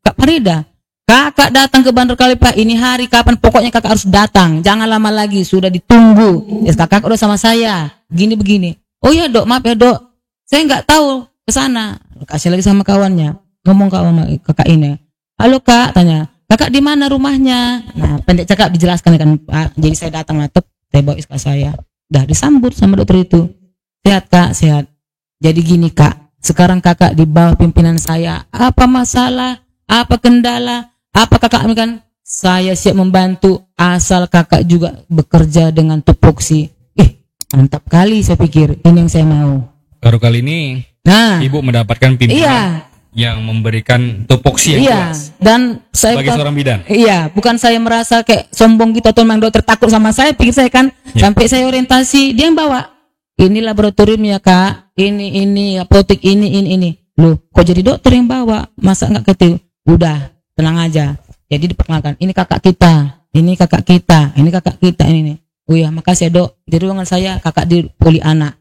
Kak Farida, Kakak datang ke Bandar Kalipah ini hari kapan? Pokoknya Kakak harus datang. Jangan lama lagi, sudah ditunggu. Ya, Kakak udah sama saya. Gini begini. Oh ya Dok, maaf ya Dok. Saya nggak tahu ke sana. Kasih lagi sama kawannya. Ngomong kawan kakak ini. Halo Kak, tanya. Kakak di mana rumahnya? Nah, pendek cakap dijelaskan kan Pak. Jadi saya datang lah, saya bawa SK saya. Dah disambut sama dokter itu. Sehat Kak, sehat. Jadi gini Kak, sekarang Kakak di bawah pimpinan saya. Apa masalah? Apa kendala? Apa Kakak kan? Saya siap membantu asal Kakak juga bekerja dengan tupoksi. Mantap kali saya pikir. Ini yang saya mau. Baru kali ini Ibu mendapatkan pimpinan yang memberikan tupoksi yang jelas. Dan saya sebagai seorang bidan. Iya, bukan saya merasa kayak sombong gitu atau memang dokter takut sama saya, pikir saya kan sampai saya orientasi, dia yang bawa. Ini laboratorium ya Kak, ini apotek ini. Loh, kok jadi dokter yang bawa? Masa enggak ketil? Udah, tenang aja. Jadi diperkenalkan, ini kakak kita, ini kakak kita, ini kakak kita, ini. Oh ya, makasih ya Dok. Di ruangan saya kakak di poli anak.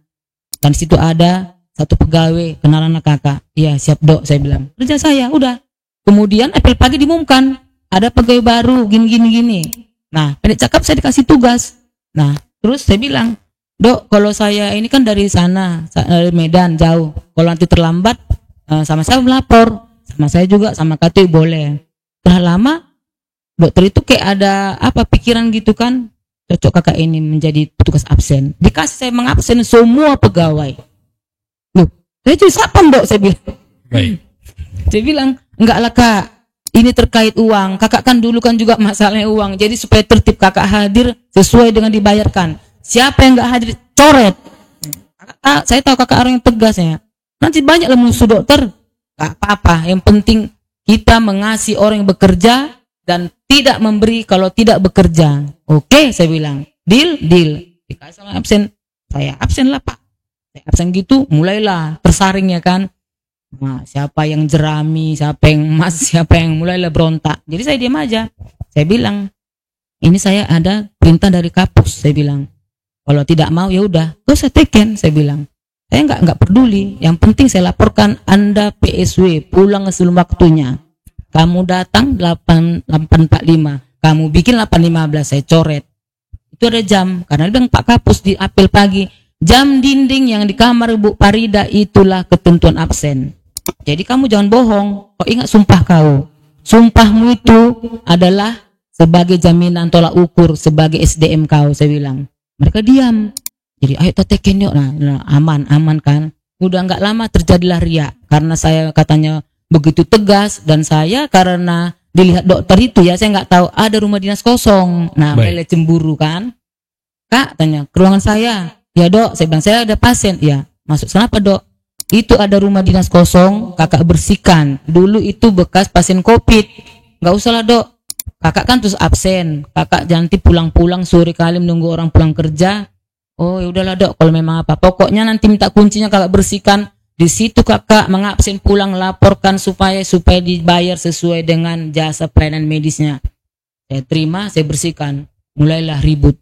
Dan di situ ada satu pegawai kenalan anak kakak. Iya siap Dok, saya bilang. Kerja saya udah. Kemudian apel pagi diumumkan ada pegawai baru gini. Nah pendek cakap saya dikasih tugas. Nah terus saya bilang, Dok kalau saya ini kan dari sana, dari Medan jauh. Kalau nanti terlambat sama saya melapor, sama saya juga sama KTU boleh. Setelah lama dokter itu kayak ada pikiran gitu kan, cocok kakak ini menjadi petugas absen. Dikasih saya mengabsen semua pegawai. Loh, saya jadi sapam Dok, saya bilang. Baik. Saya bilang, enggak lah Kak, ini terkait uang. Kakak kan dulu kan juga masalahnya uang. Jadi supaya tertib kakak hadir sesuai dengan dibayarkan. Siapa yang enggak hadir, coret. Saya tahu kakak orang yang tegas ya. Nanti banyaklah musuh dokter. Gak apa-apa, yang penting kita mengasihi orang yang bekerja dan tidak memberi kalau tidak bekerja. Oke, saya bilang. Deal. Dikasih sama absen. Saya absen lah, Pak. Saya absen gitu, mulailah tersaring ya kan. Nah, siapa yang jerami, siapa yang emas, siapa yang mulailah berontak. Jadi saya diam aja. Saya bilang, ini saya ada perintah dari kapus, saya bilang. Kalau tidak mau ya udah, gak usah teken, saya bilang. Saya nggak peduli. Yang penting saya laporkan Anda PSW pulang sebelum waktunya. Kamu datang 8.45, kamu bikin 8.15, saya coret. Itu ada jam, karena bilang Pak Kapus di apel pagi, jam dinding yang di kamar Bu Parida itulah ketentuan absen. Jadi kamu jangan bohong, kau ingat sumpah kau. Sumpahmu itu adalah sebagai jaminan tolak ukur, sebagai SDM kau, saya bilang. Mereka diam. Jadi ayo teken yuk, nah, aman kan. Udah nggak lama terjadilah riak, karena saya katanya begitu tegas, dan saya karena dilihat dokter itu ya, saya nggak tahu ada rumah dinas kosong. Nah, mulai cemburu kan. Kak tanya, ke ruangan saya. Ya dok, saya bilang saya ada pasien. Ya, masuk. Kenapa dok? Itu ada rumah dinas kosong, kakak bersihkan. Dulu itu bekas pasien COVID. Nggak usah lah dok. Kakak kan terus absen. Kakak nanti pulang-pulang sore kali menunggu orang pulang kerja. Oh ya udahlah dok, kalau memang apa. Pokoknya nanti minta kuncinya kakak bersihkan. Di situ kakak mengabsen pulang, laporkan supaya dibayar sesuai dengan jasa pelayanan medisnya. Saya terima, saya bersihkan. Mulailah ribut.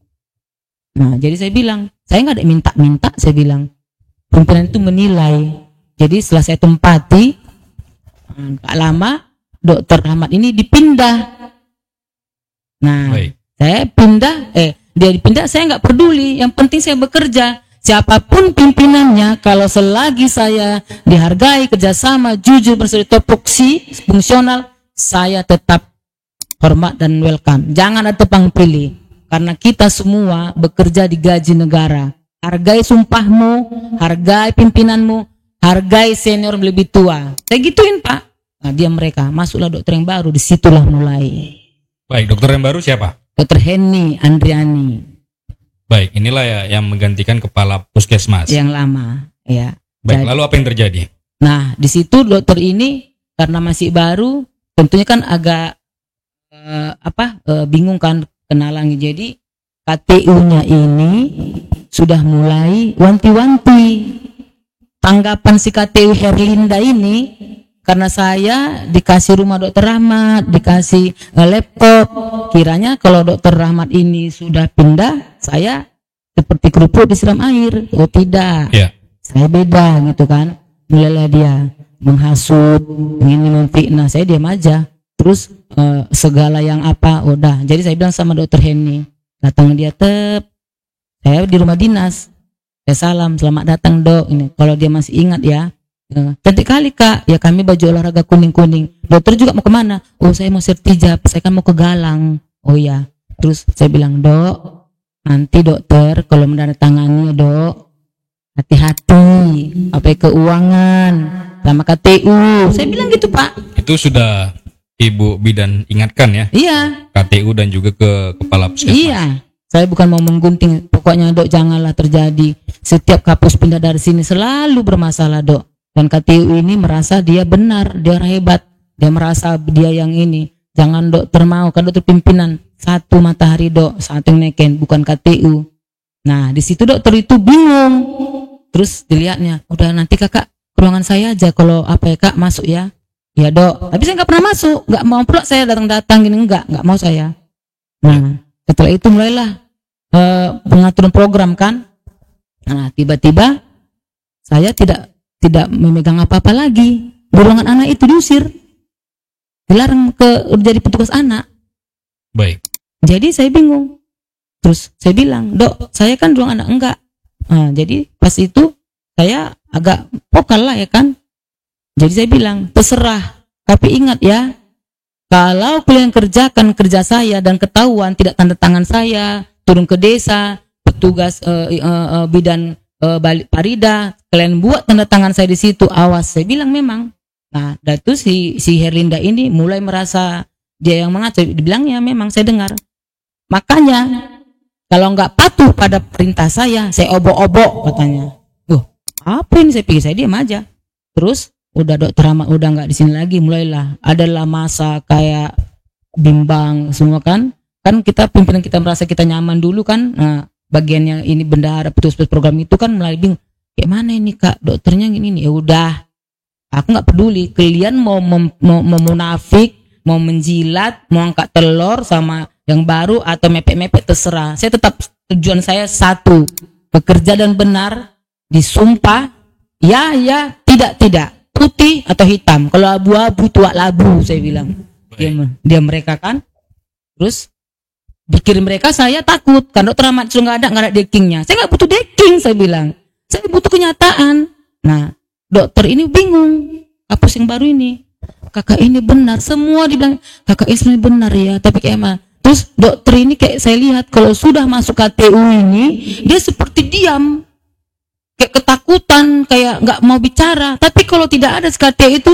Nah, jadi saya bilang, saya nggak ada minta-minta, saya bilang. Pimpinan itu menilai. Jadi setelah saya tempati, nggak lama, Dokter Rahmat ini dipindah. Nah, saya pindah, dia dipindah, saya nggak peduli. Yang penting saya bekerja. Siapapun pimpinannya, kalau selagi saya dihargai, kerjasama, jujur, bersedia, topoksi, fungsional, saya tetap hormat dan welcome. Jangan ada tebang pilih, karena kita semua bekerja di gaji negara. Hargai sumpahmu, hargai pimpinanmu, hargai senior lebih tua. Saya gituin Pak. Nah, dia mereka, masuklah dokter yang baru, disitulah mulai. Baik, dokter yang baru siapa? Dokter Henny Andriani. Baik, inilah ya yang menggantikan kepala puskesmas. Yang lama, ya. Baik, lalu apa yang terjadi? Nah, di situ dokter ini karena masih baru, tentunya kan agak bingung kan kenalannya. Jadi KTU-nya ini sudah mulai wanti-wanti. Tanggapan si KTU Herlinda ini, karena saya dikasih rumah dokter Rahmat, dikasih laptop, kiranya kalau dokter Rahmat ini sudah pindah, saya seperti kerupuk disiram air. Oh tidak, saya beda gitu kan. Mulailah dia menghasut, ingin memfitnah, saya diam aja. Terus segala yang apa, udah. Jadi saya bilang sama dokter Henny, datang dia saya di rumah dinas, saya salam, selamat datang dok. Ini kalau dia masih ingat ya. Cantik kali kak, ya kami baju olahraga kuning-kuning. Dokter juga mau kemana? Oh saya mau sertijab, saya kan mau ke Galang. Oh ya, terus saya bilang dok, nanti dokter kalau menandatangani dok, hati-hati, apa keuangan, sama KTU. Saya bilang gitu pak. Itu sudah Ibu Bidan ingatkan ya? Iya. KTU dan juga ke kepala puskesmas. Iya. Saya bukan mau menggunting, pokoknya dok janganlah terjadi. Setiap kapus pindah dari sini selalu bermasalah dok. Dan KTU ini merasa dia benar, dia hebat, dia merasa dia yang ini. Jangan dokter mau, kan dokter pimpinan. Satu matahari dok, satu yang neken, bukan KTU. Nah di situ dokter itu bingung. Terus dilihatnya, udah nanti kakak ke ruangan saya aja kalau apa ya kak masuk ya. Ya dok, tapi saya nggak pernah masuk, nggak mau pula saya datang-datang gini, nggak mau saya. Nah setelah itu mulailah pengaturan program kan. Nah tiba-tiba saya tidak memegang apa-apa lagi. Di ruangan anak itu diusir, dilarang jadi petugas anak. Baik. Jadi saya bingung. Terus saya bilang, dok saya kan ruang anak enggak. Nah, jadi pas itu saya agak vokal lah ya kan. Jadi saya bilang terserah, tapi ingat ya, kalau kalian kerjakan kerja saya dan ketahuan tidak tanda tangan saya, turun ke desa, petugas bidan balik Parida, kalian buat tanda tangan saya di situ, awas. Saya bilang memang. Nah, dan itu si Herlinda ini mulai merasa dia yang mengacu. Dibilangnya memang saya dengar. Makanya kalau nggak patuh pada perintah saya obok-obok katanya. Apa ini? Saya pikir saya diam aja. Terus udah dokter Ahmad udah nggak di sini lagi, mulailah adalah masa kayak bimbang semua kan kita pimpinan kita merasa kita nyaman dulu kan. Nah, bagian yang ini bendahara petugas program itu kan mulai bingung, kayak mana ini kak dokternya gini nih. Ya udah, aku nggak peduli kalian mau munafik, mau menjilat, mau angkat telur sama yang baru atau mepet-mepet terserah. Saya tetap tujuan saya satu, bekerja dan benar, disumpah ya tidak putih atau hitam. Kalau abu-abu itu labu, saya bilang. Dia mereka kan. Terus bikin mereka saya takut kan dokter Ahmad sudah nggak ada deckingnya. Saya nggak butuh decking, saya bilang. Saya butuh kenyataan. Nah, dokter ini bingung. Kapus yang baru ini, kakak ini benar. Semua dibilang kakak ini benar ya, tapi kayak emang. Terus dokter ini kayak saya lihat kalau sudah masuk KTU ini dia seperti diam, kayak ketakutan, kayak nggak mau bicara. Tapi kalau tidak ada KTU itu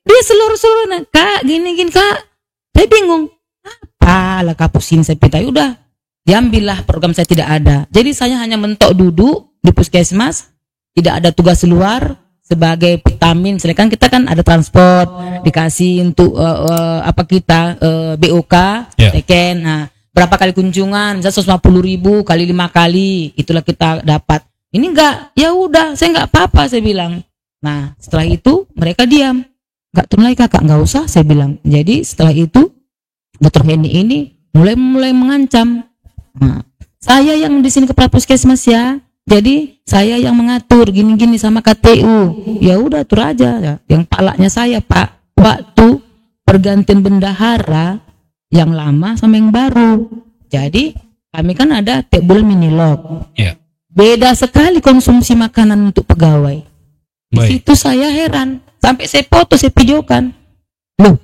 dia seluruh kak gini kak. Saya bingung. Apalah kapus ini saya pita. Udah diambillah program saya tidak ada. Jadi saya hanya mentok duduk di puskesmas, tidak ada tugas luar sebagai vitamin. Silakan kita kan ada transport dikasih untuk BOK teken. Nah, berapa kali kunjungan? Misalnya 150.000 kali 5 kali, itulah kita dapat. Ini enggak, ya udah, saya enggak apa-apa, saya bilang. Nah, setelah itu mereka diam. Enggak turun lagi kakak, enggak usah, saya bilang. Jadi setelah itu Dr. Henny ini mulai mengancam. Nah, saya yang di sini kepala puskesmas ya. Jadi saya yang mengatur gini-gini sama KTU. Ya udah atur aja ya. Yang palanya saya Pak, waktu pergantian bendahara yang lama sama yang baru. Jadi kami kan ada tiap bulan mini log. Yeah. Beda sekali konsumsi makanan untuk pegawai. Di situ saya heran. Sampai saya foto, saya videokan. Loh,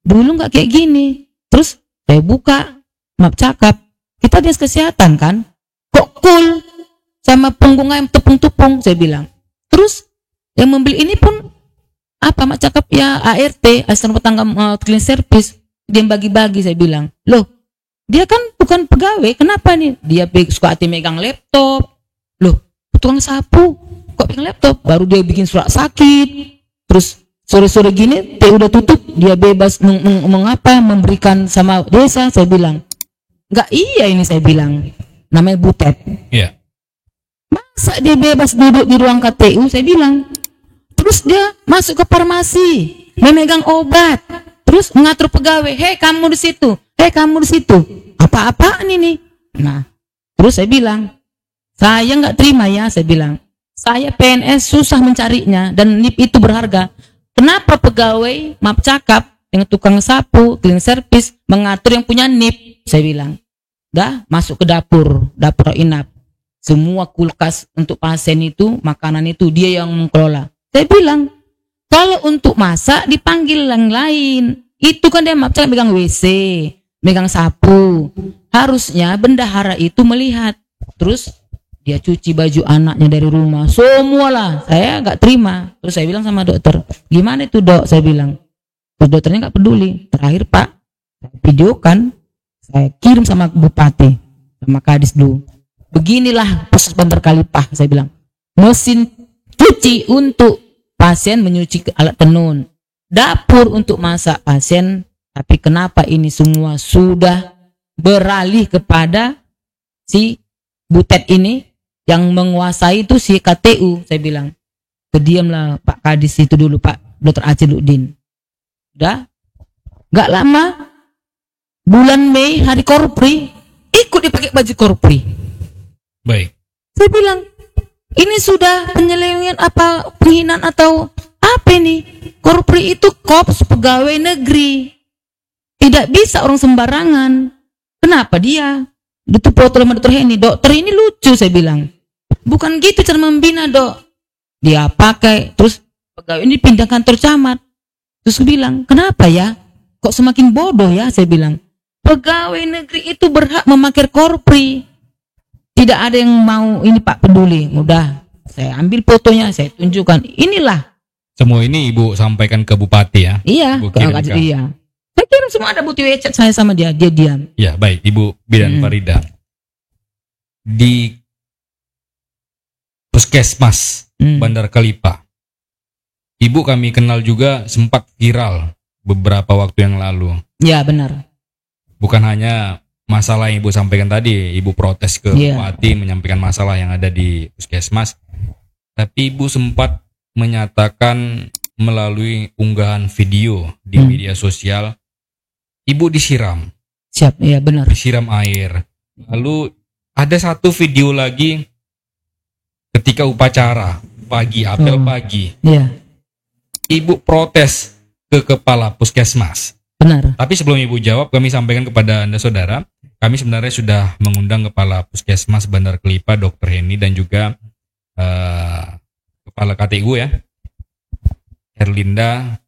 dulu nggak kayak gini. Terus saya buka map cakap. Kita dinas kesehatan kan. Kok cool sama punggung ayam tepung-tepung, saya bilang. Terus yang membeli ini pun apa mak cakap ya ART, asisten rumah tangga clean service, dia bagi-bagi. Saya bilang, loh dia kan bukan pegawai, kenapa nih dia suka hati megang laptop. Loh tukang sapu kok pegang laptop, baru dia bikin surat sakit. Terus sore-sore gini teh udah tutup, dia bebas mengapa memberikan sama desa. Saya bilang nggak iya ini, saya bilang namanya butet. Iya. Masa dia bebas duduk di ruang KTU, saya bilang. Terus dia masuk ke farmasi, memegang obat, terus mengatur pegawai, hei kamu di situ, hei kamu di situ, apa-apaan ini? Nah, terus saya bilang, saya nggak terima ya, saya bilang, saya PNS susah mencarinya dan NIP itu berharga. Kenapa pegawai maaf cakap yang tukang sapu, clean service mengatur yang punya NIP? Saya bilang, dah masuk ke dapur inap. Semua kulkas untuk pasien itu, makanan itu dia yang mengelola. Saya bilang, kalau untuk masak dipanggil yang lain. Itu kan dia maaf megang WC, megang sapu. Harusnya bendahara itu melihat. Terus dia cuci baju anaknya dari rumah. Semualah, saya nggak terima. Terus saya bilang sama dokter, gimana itu dok? Saya bilang. Terus dokternya nggak peduli. Terakhir Pak, saya videokan, saya kirim sama bupati, sama kadis dulu. Beginilah proses Bandar Kalipah, saya bilang. Mesin cuci untuk pasien menyuci alat tenun. Dapur untuk masak pasien. Tapi kenapa ini semua sudah beralih kepada si butet ini yang menguasai itu si KTU, saya bilang. Kediamlah Pak Kadis itu dulu, Pak Dr. Aceh Ludin. Udah, gak lama, bulan Mei hari Korpri, ikut dipakai baju Korpri. Baik. Saya bilang, ini sudah penyelewengan apa, penghinaan atau apa ini? Korpri itu korps pegawai negeri. Tidak bisa orang sembarangan. Kenapa dia? Itu foto sama dokter Henny. Dokter ini lucu, saya bilang. Bukan gitu cara membina, dok. Dia pakai, terus pegawai ini pindah kantor camat. Terus saya bilang, kenapa ya? Kok semakin bodoh ya? Saya bilang, pegawai negeri itu berhak memakai Korpri. Tidak ada yang mau ini Pak peduli. Udah, saya ambil fotonya, saya tunjukkan. Inilah. Semua ini Ibu sampaikan ke Bupati ya? Iya, iya. Saya kirim semua, ada bukti WeChat saya sama dia diam. Ya, baik Ibu Bidan Farida. Di Puskesmas Bandar Kalipah Ibu kami kenal juga sempat viral beberapa waktu yang lalu. Ya, benar. Bukan hanya masalah yang Ibu sampaikan tadi, Ibu protes ke bupati, menyampaikan masalah yang ada di puskesmas, tapi Ibu sempat menyatakan melalui unggahan video di media sosial, Ibu disiram. Siap, iya benar. Disiram air. Lalu ada satu video lagi ketika upacara pagi, apel pagi. Iya. Ibu protes ke kepala puskesmas. Benar. Tapi sebelum Ibu jawab, kami sampaikan kepada Anda saudara, kami sebenarnya sudah mengundang Kepala Puskesmas Bandar Kelipa, Dr. Heni, dan juga Kepala KTU ya, Herlinda.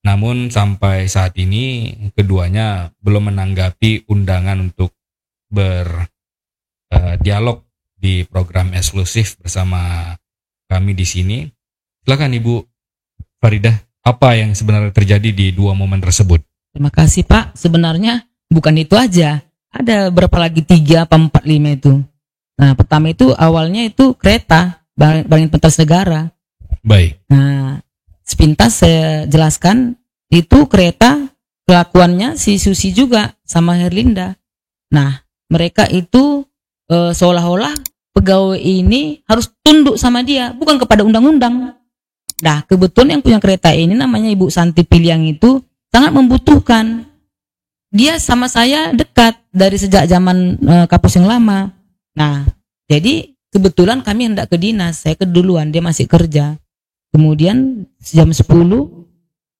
Namun sampai saat ini keduanya belum menanggapi undangan untuk berdialog di program eksklusif bersama kami di sini. Silakan Ibu Faridah, apa yang sebenarnya terjadi di dua momen tersebut? Terima kasih Pak. Sebenarnya bukan itu aja. Ada berapa lagi 3 apa 4 5 itu. Nah, pertama itu awalnya itu kereta Bagian Pentas Negara. Baik. Nah, sepintas saya jelaskan itu kereta kelakuannya si Susi juga sama Herlinda. Nah, mereka itu seolah-olah pegawai ini harus tunduk sama dia, bukan kepada undang-undang. Nah, kebetulan yang punya kereta ini namanya Ibu Santi Piliang itu sangat membutuhkan. Dia sama saya dekat dari sejak zaman Kapus yang lama. Nah, jadi kebetulan kami hendak ke dinas, saya keduluan, dia masih kerja. Kemudian jam 10,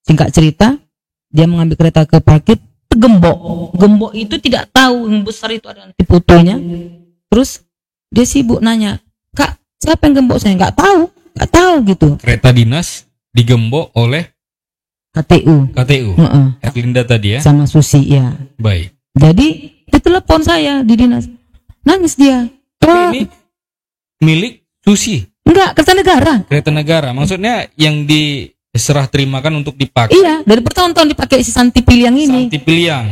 singkat cerita, dia mengambil kereta ke parkir, tergembok. Gembok itu tidak tahu yang besar itu ada nanti fotonya. Terus dia sibuk nanya, "Kak, siapa yang gembok saya?" Nggak tahu gitu. Kereta dinas digembok oleh KTU. Herlinda tadi ya? Sama Susi ya. Baik. Jadi dia telepon saya di dinas. Nangis dia. Tapi ini milik Susi? Enggak, kereta negara. Kereta negara. Maksudnya yang diserah terimakan untuk dipakai. Iya, dari bertahun-tahun dipakai si Santi Piliang ini. Santi Piliang.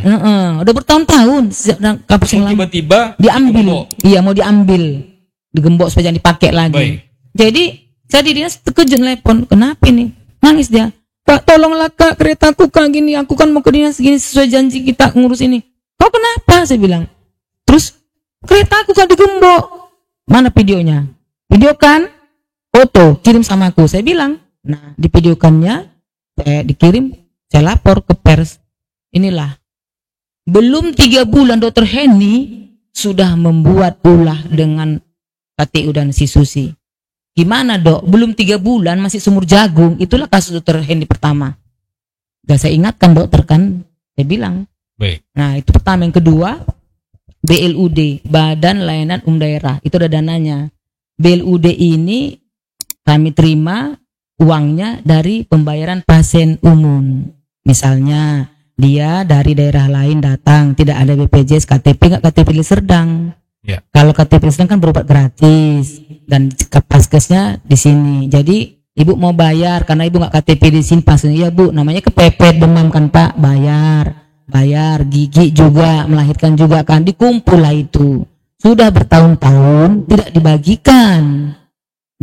Udah bertahun-tahun sejak Kapus yang lama. Tiba-tiba diambil. digembok. Iya, mau diambil. Digembok supaya jangan dipakai lagi. Baik. Jadi saya di dinas terkejut telepon. Kenapa ini? Nangis dia. "Kak, tolonglah Kak, keretaku Kak gini. Aku kan mau ke dinas gini sesuai janji kita ngurus ini." "Kau kenapa?" saya bilang. Terus keretaku Kak digembok. "Mana videonya?" "Videokan, foto, kirim sama aku." Saya bilang. Nah, di videokannya saya dikirim, saya lapor ke pers. Inilah. Belum 3 bulan Dr. Heni sudah membuat ulah dengan KTU dan si Susi. Gimana Dok? Belum 3 bulan masih sumur jagung. Itulah kasus Dr. Heni pertama. Dan saya ingatkan dokter kan, saya bilang. Baik. Nah, itu pertama. Yang kedua, BLUD, Badan Layanan Umum Daerah. Itu ada dananya. BLUD ini kami terima uangnya dari pembayaran pasien umum. Misalnya dia dari daerah lain datang, tidak ada BPJS, KTP nggak KTP Deli Serdang. Ya. Kalau KTP Deli Serdang kan berobat gratis dan paskesnya di sini. Jadi ibu mau bayar karena ibu nggak KTP di sini pasien. Iya Bu, namanya kepepet demam kan Pak, bayar gigi juga, melahirkan juga kan, dikumpul lah itu. Sudah bertahun-tahun tidak dibagikan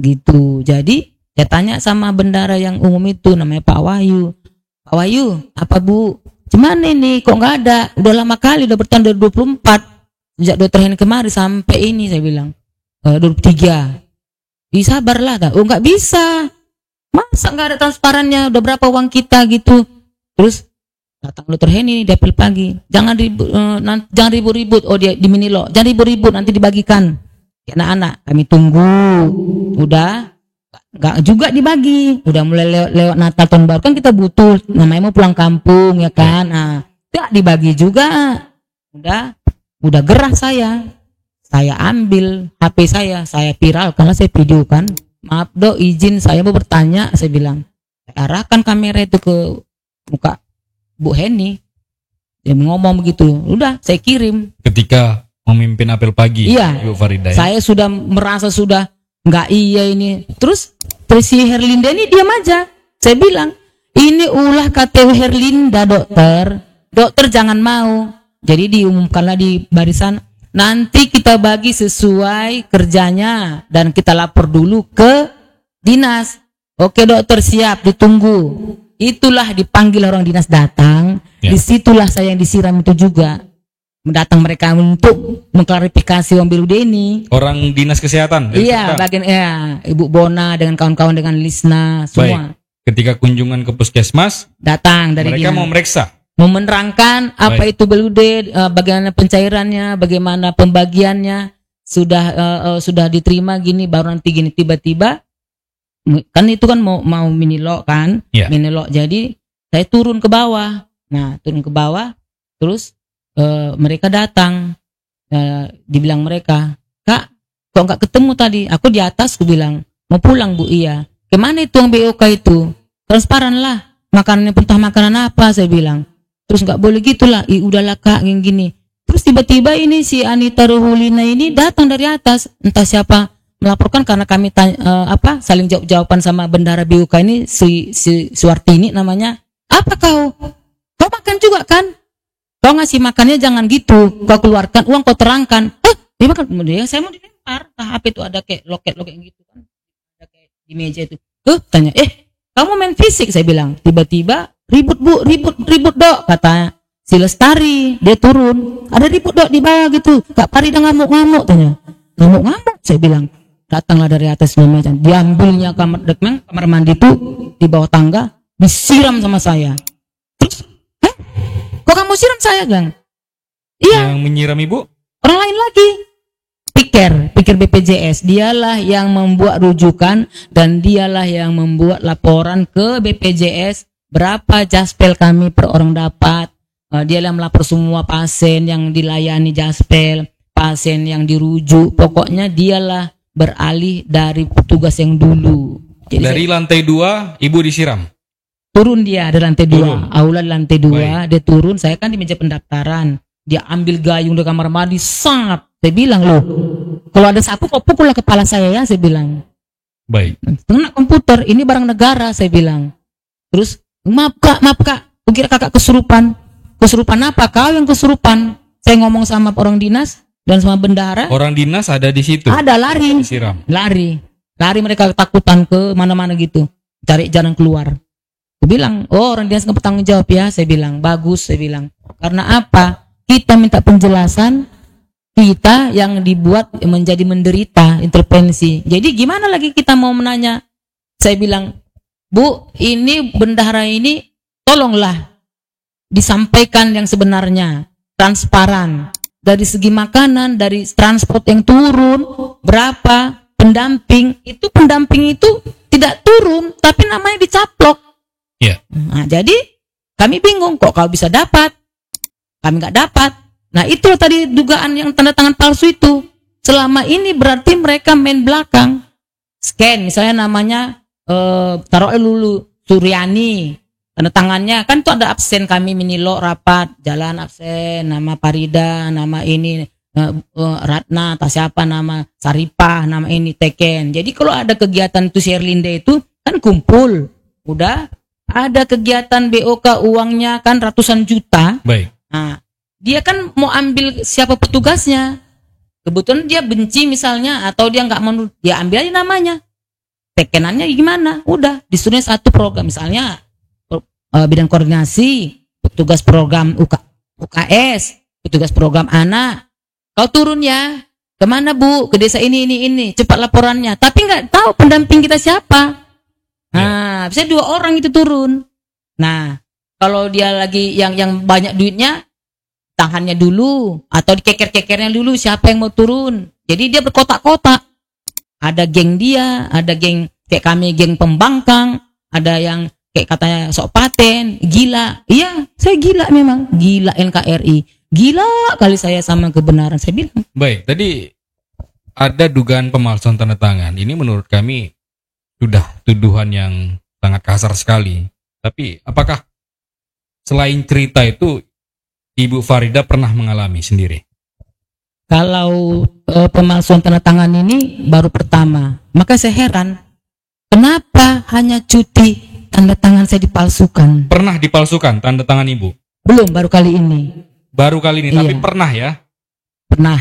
gitu. Jadi saya tanya sama bendara yang umum itu, namanya Pak Wahyu. "Pak Wahyu, apa Bu? Cuman ini kok nggak ada? Udah lama kali, udah bertahun 2024. Sejak Dr. Heni kemarin sampai ini," saya bilang. 23. Sabarlah. "Oh nggak bisa. Masa nggak ada transparannya? Udah berapa uang kita gitu." Terus datang Dr. Heni, dia apel pagi. Jangan ribut-ribut. Oh dia di Minilo. Jangan ribut-ribut, nanti dibagikan. Anak-anak, kami tunggu. Udah. Gak juga dibagi, udah mulai lewat Natal tahun baru kan kita butuh, namanya mau pulang kampung ya kan. Nah, gak dibagi juga. Udah gerah saya ambil HP saya viral karena saya video kan. "Maaf Dok, izin saya mau bertanya," saya bilang. Saya arahkan kamera itu ke muka Bu Heni, dia ngomong begitu. Udah saya kirim. Ketika memimpin apel pagi, iya, Ibu Faridah. Saya sudah merasa sudah nggak iya ini. Terus si Herlinda ini diam aja. Saya bilang, "Ini ulah KTU Herlinda dokter. Dokter jangan mau." Jadi diumumkanlah di barisan, nanti kita bagi sesuai kerjanya dan kita lapor dulu ke dinas. Oke dokter, siap, ditunggu. Itulah dipanggil orang dinas datang. Ya. Disitulah saya yang disiram itu juga. Mendatang mereka untuk mengklarifikasi Om Biru Deni. Orang dinas kesehatan. Iya, bagian Ibu Bona dengan kawan-kawan dengan Lisna semua. Baik. Ketika kunjungan ke puskesmas, Datang dari mereka dinas. mau meriksa. Mau menerangkan apa Baik. itu BLUD, bagaimana pencairannya, bagaimana pembagiannya, sudah diterima gini, baru nanti gini. Tiba-tiba kan itu kan mau minilok kan, Ya. minilok. Jadi saya turun ke bawah. Nah, turun ke bawah, terus mereka datang. Dibilang mereka, Kak, kok nggak ketemu tadi? Aku di atas, aku bilang mau pulang Bu. Iya. Kemana itu yang BOK itu? Transparan lah. Makanannya entah makanan apa, saya bilang. Terus nggak boleh gitulah. Udahlah Kak, gini. Terus tiba-tiba ini si Anita Ruhulina ini datang dari atas. Entah siapa melaporkan, karena kami saling jawab-jawaban sama bendara BOK ini, si Suwartini namanya. Apa kau? Kau makan juga kan? Kau ngasih makannya jangan gitu. Kau keluarkan uang, kau terangkan. Dia makan. Kemudian saya mau dilempar. Nah, apa itu ada kayak loket-loket gitu kan? Ada kayak di meja itu. Tanya, kamu main fisik? Saya bilang. Tiba-tiba ribut Bu, ribut Dok, kata si Lestari. Dia turun. Ada ribut Dok di bawah gitu. Kak Parida ngamuk-ngamuk, tanya. Ngamuk-ngamuk, saya bilang. Datanglah dari atas meja. Diambilnya kamar mandi itu di bawah tangga, disiram sama saya. Terus, kok kamu siram saya, Gang? Iya. Yang menyiram Ibu? Orang lain lagi. Pikir BPJS. Dialah yang membuat rujukan dan dialah yang membuat laporan ke BPJS berapa jaspel kami per orang dapat. Dia yang melapor semua pasien yang dilayani jaspel, pasien yang dirujuk. Pokoknya dialah beralih dari petugas yang dulu. Jadi dari lantai 2 Ibu disiram? Turun dia dari lantai 2, Turun. aula di lantai 2. Baik. Dia turun, saya kan di meja pendaftaran. Dia ambil gayung di kamar mandi, sap. Saya bilang, loh, kalau ada sapu kok pukullah kepala saya ya, saya bilang. Baik. Kena komputer, ini barang negara, saya bilang. Terus, maaf kak, kukira kakak kesurupan. Kesurupan apa? Kau yang kesurupan. Saya ngomong sama orang dinas dan sama bendahara. Orang dinas ada di situ. Ada, lari. Disiram. Lari mereka ketakutan ke mana-mana gitu. Cari jalan keluar. Aku bilang, orang dinas nggak bertanggung jawab ya. Saya bilang, bagus, saya bilang. Karena apa? Kita minta penjelasan, kita yang dibuat menjadi menderita intervensi. Jadi gimana lagi kita mau menanya? Saya bilang, Bu, ini bendahara ini tolonglah disampaikan yang sebenarnya, transparan. Dari segi makanan, dari transport yang turun, berapa, pendamping itu tidak turun, tapi namanya dicaplok. Iya. Nah, jadi kami bingung, kok kau bisa dapat, kami nggak dapat. Nah, itu tadi dugaan yang tanda tangan palsu itu. Selama ini berarti mereka main belakang. Scan, misalnya namanya taruh dulu Suryani, tanda tangannya kan itu ada absen, kami minilo rapat, jalan absen, nama Parida, nama ini Ratna, tak siapa nama Saripah, nama ini Teken. Jadi kalau ada kegiatan itu Sherlinde itu kan kumpul, udah ada kegiatan BOK uangnya kan ratusan juta. Baik. Nah, dia kan mau ambil siapa petugasnya. Kebetulan dia benci misalnya, atau dia nggak mau, dia ambil aja namanya. Tekenannya gimana? Udah disuruh satu program, misalnya bidang koordinasi, petugas program UKS, petugas program anak. Kau turun ya, kemana Bu? Ke desa ini, cepat laporannya. Tapi nggak tahu pendamping kita siapa. Nah, bisa 2 orang itu turun. Nah, kalau dia lagi yang banyak duitnya, tangannya dulu atau dikeker-kekernya dulu siapa yang mau turun. Jadi dia berkotak-kotak. Ada geng dia, ada geng kayak kami, geng pembangkang, ada yang kayak katanya sok paten, gila. Iya, saya gila memang, gila NKRI. Gila kali saya sama kebenaran, saya bilang. Baik, tadi ada dugaan pemalsuan tanda tangan. Ini menurut kami sudah tuduhan yang sangat kasar sekali. Tapi apakah selain cerita itu Ibu Farida pernah mengalami sendiri? Kalau pemalsuan tanda tangan ini baru pertama. Maka saya heran, kenapa hanya cuti tanda tangan saya dipalsukan? Pernah dipalsukan tanda tangan Ibu? Belum, baru kali ini. Baru kali ini, Iya. tapi pernah ya? Pernah.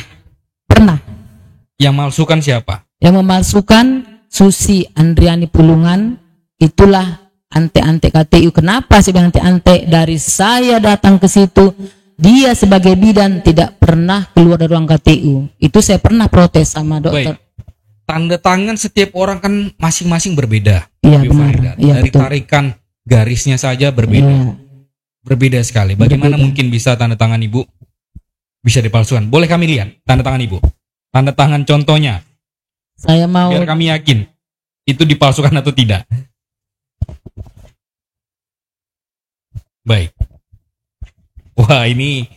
Yang malsukan siapa? Yang memalsukan Susi Andriani Pulungan, Itulah ante-ante KTU. Kenapa saya bilang ante-ante? Dari saya datang ke situ, dia sebagai bidan tidak pernah keluar dari ruang KTU. Itu saya pernah protes sama dokter. Baik. Tanda tangan setiap orang kan masing-masing berbeda. Iya Ibu benar. Farida. Iya Dari betul. tarikan garisnya saja berbeda. Iya. Berbeda sekali. Bagaimana Berbeda. mungkin bisa tanda tangan Ibu bisa dipalsukan? Boleh kami lihat tanda tangan Ibu? Tanda tangan contohnya, Saya mau biar kami yakin itu dipalsukan atau tidak. Baik. Wah, ini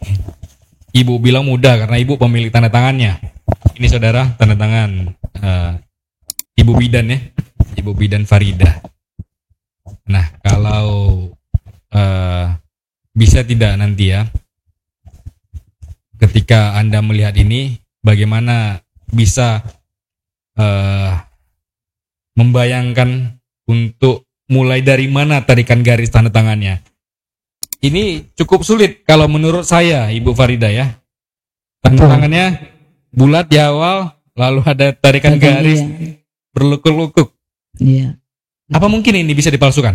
Ibu bilang mudah karena Ibu pemilik tanda tangannya. Ini saudara tanda tangan Ibu Bidan ya, Ibu Bidan Farida. Nah, kalau bisa tidak nanti ya, ketika Anda melihat ini, bagaimana bisa membayangkan untuk mulai dari mana tarikan garis tanda tangannya? Ini cukup sulit kalau menurut saya, Ibu Farida ya. Tanda Betul. tangannya bulat di awal, lalu ada tarikan garis berlukuk-lukuk. Iya. Apa mungkin ini bisa dipalsukan?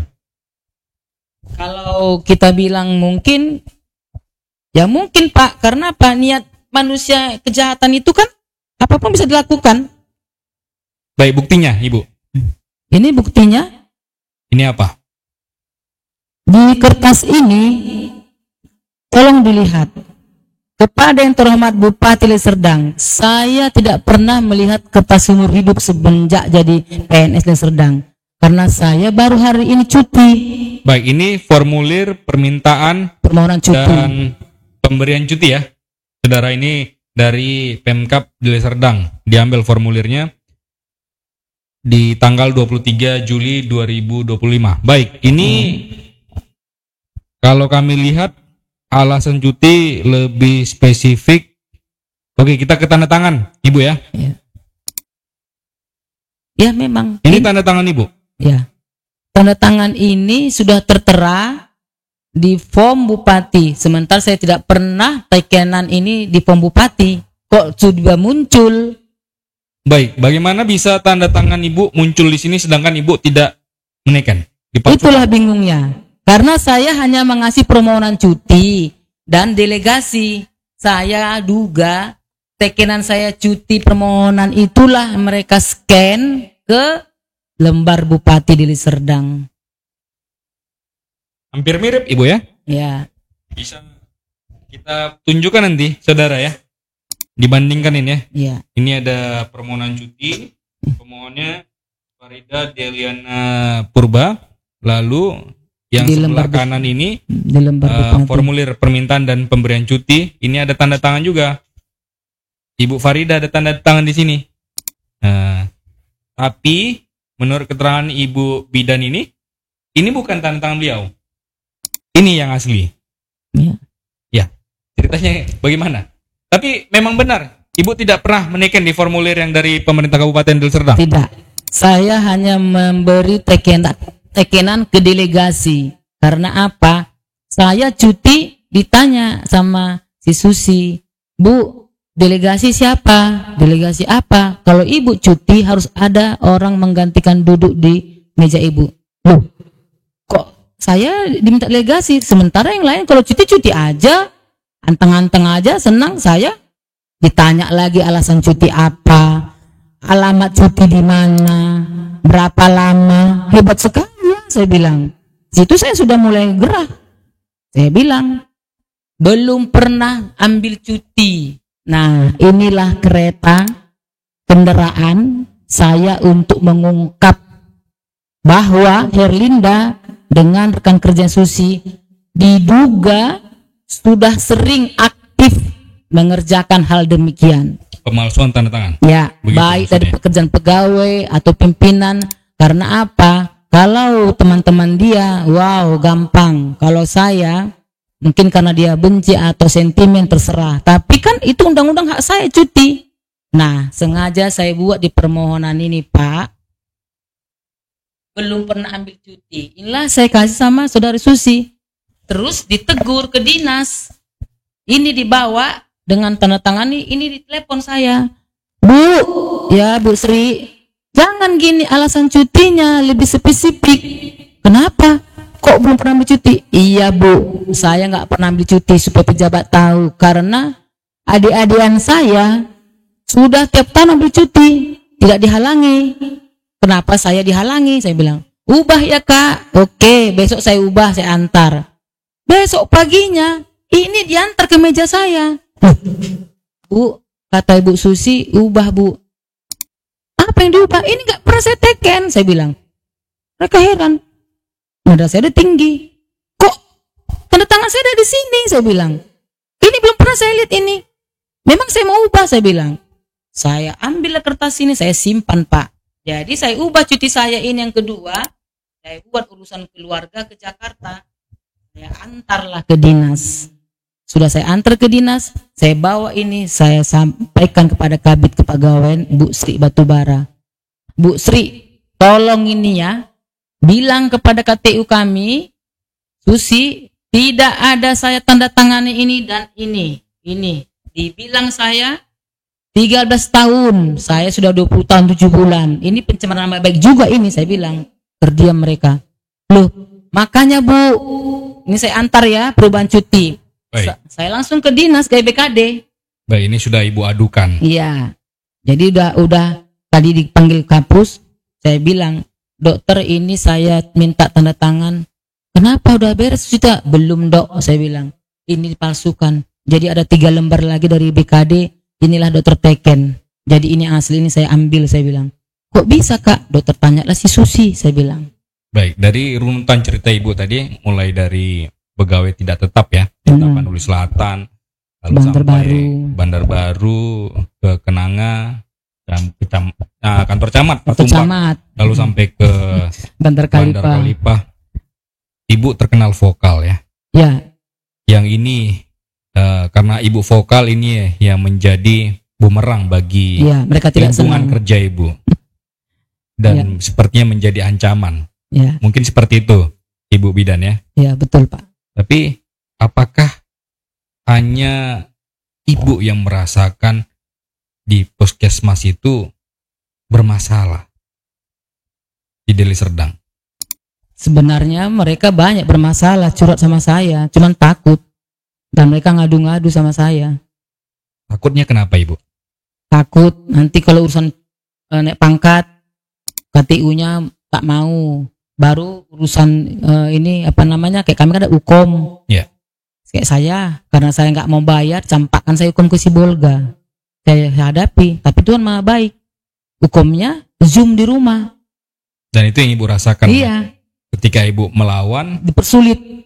Kalau kita bilang mungkin, ya mungkin Pak, karena apa, niat manusia kejahatan itu kan apapun bisa dilakukan. Baik, buktinya Ibu. Ini buktinya Ini apa? di kertas ini, tolong dilihat. Kepada yang terhormat Bupati Deli Serdang, saya tidak pernah melihat kertas seumur hidup semenjak jadi PNS Deli Serdang. Karena saya baru hari ini cuti, Baik, ini formulir permintaan permohonan cuti. dan pemberian cuti ya. Saudara, ini dari Pemkab Deli Serdang. Diambil formulirnya di tanggal 23 Juli 2025. Baik, ini kalau kami lihat alasan cuti lebih spesifik. Oke, kita ke tanda tangan, Ibu ya. Ya memang. Ini tanda tangan Ibu. Ya. Tanda tangan ini sudah tertera di form bupati. Sementara saya tidak pernah tekenan ini di form bupati. Kok sudah muncul? Baik, bagaimana bisa tanda tangan Ibu muncul di sini sedangkan Ibu tidak menekan? Itulah bingungnya. Karena saya hanya mengasih permohonan cuti dan delegasi. Saya duga tekenan saya cuti permohonan itulah mereka scan ke lembar Bupati Deli Serdang. Hampir mirip Ibu ya? Ya. Bisa kita tunjukkan nanti, saudara ya. Dibandingkan ini ya. Ya. Ini ada permohonan cuti, pemohonnya Farida Deliana Purba. Lalu yang Di sebelah lembar kanan ini Di lembar Bupati. formulir permintaan dan pemberian cuti. Ini ada tanda tangan juga. Ibu Farida ada tanda tangan di sini. Nah, tapi menurut keterangan Ibu Bidan ini bukan tanda tangan beliau. Ini yang asli. Ya. Ya, ceritanya bagaimana? Tapi memang benar, Ibu tidak pernah menekan di formulir yang dari pemerintah Kabupaten Deli Serdang. Tidak. Saya hanya memberi tekenan ke delegasi. Karena apa? Saya cuti ditanya sama si Susi, Bu, delegasi siapa? Delegasi apa? Kalau Ibu cuti harus ada orang menggantikan duduk di meja Ibu. Loh, kok saya diminta delegasi? Sementara yang lain kalau cuti aja, anteng-anteng aja, senang. Saya ditanya lagi alasan cuti apa, alamat cuti di mana, berapa lama. Hebat sekali ya, saya bilang. Situ saya sudah mulai gerah. Saya bilang, belum pernah ambil cuti. Nah, inilah kereta kendaraan saya untuk mengungkap bahwa Herlinda dengan rekan kerja Susi diduga sudah sering aktif mengerjakan hal demikian. Pemalsuan tanda tangan. Ya, Begitu baik dari maksudnya. pekerjaan pegawai atau pimpinan. Karena apa? Kalau teman-teman dia, wow, gampang. Kalau saya, mungkin karena dia benci atau sentimen, terserah. Tapi kan itu undang-undang hak saya cuti. Nah, sengaja saya buat di permohonan ini, Pak. Belum pernah ambil cuti. Inilah saya kasih sama saudari Susi. Terus ditegur ke dinas. Ini dibawa dengan tanda tangan ini di telepon saya. Bu, ya Bu Sri, Jangan gini alasan cutinya, lebih spesifik. Kenapa? Kok belum pernah ambil cuti? Iya Bu, saya nggak pernah ambil cuti supaya pejabat tahu. Karena adik-adikan saya sudah tiap tahun ambil cuti, tidak dihalangi. Kenapa saya dihalangi? Saya bilang, ubah ya Kak. Oke, besok saya ubah, saya antar. Besok paginya, ini diantar ke meja saya. Bu, kata Ibu Susi, ubah Bu. Apa yang diubah? Ini nggak pernah saya teken, saya bilang. Mereka heran. Nada saya udah tinggi. Kok tanda tangan saya ada di sini? Saya bilang. Ini belum pernah saya lihat ini. Memang saya mau ubah, saya bilang. Saya ambil kertas ini, saya simpan Pak. Jadi saya ubah cuti saya ini yang kedua. Saya buat urusan keluarga ke Jakarta. Saya antarlah ke dinas. Sudah saya antar ke dinas, saya bawa ini, saya sampaikan kepada Kabid Kepegawaian Bu Sri Batubara. Bu Sri, tolong ini ya, bilang kepada KTU kami, Susi, tidak ada saya tanda tangani ini dan ini. Dibilang saya 13 tahun, saya sudah 20 tahun 7 bulan. Ini pencemaran nama baik juga ini, saya bilang. Terdiam mereka. Loh, makanya Bu, ini saya antar ya perubahan cuti. Saya langsung ke dinas ke BKD. Baik, ini sudah Ibu adukan. Iya. Jadi udah tadi dipanggil kapus, saya bilang, dokter ini saya minta tanda tangan. Kenapa udah beres sudah? Belum Dok, saya bilang. Ini dipalsukan. Jadi ada 3 lembar lagi dari BKD. Inilah dokter teken. Jadi ini asli, ini saya ambil, saya bilang. Kok bisa Kak? Dokter tanyalah si Susi, saya bilang. Baik, dari runutan cerita Ibu tadi, mulai dari pegawai tidak tetap ya, di Tapanuli Selatan, lalu Bandar Baru, ke Kenanga, dan kantor camat, lalu sampai ke Bandar Kalipah. Ibu terkenal vokal ya. Ya. Yang ini karena Ibu vokal ini ya, yang menjadi bumerang bagi mereka tidak lingkungan kerja Ibu, dan sepertinya menjadi ancaman. Ya. Mungkin seperti itu Ibu Bidan ya. Ya betul Pak. Tapi apakah hanya Ibu yang merasakan di puskesmas itu bermasalah di Deli Serdang? Sebenarnya mereka banyak bermasalah, curhat sama saya, cuman takut. Dan mereka ngadu-ngadu sama saya. Takutnya kenapa Ibu? Takut nanti kalau urusan naik pangkat, KTU-nya tak mau. Baru urusan ini apa namanya, kayak kami kan ada UKOM. Yeah. Kayak saya, karena saya nggak mau bayar, campakkan saya UKOM ke Sibolga. Saya hadapi, tapi Tuhan maha baik. UKOM-nya Zoom di rumah. Dan itu yang Ibu rasakan. Iya. Ketika Ibu melawan, dipersulit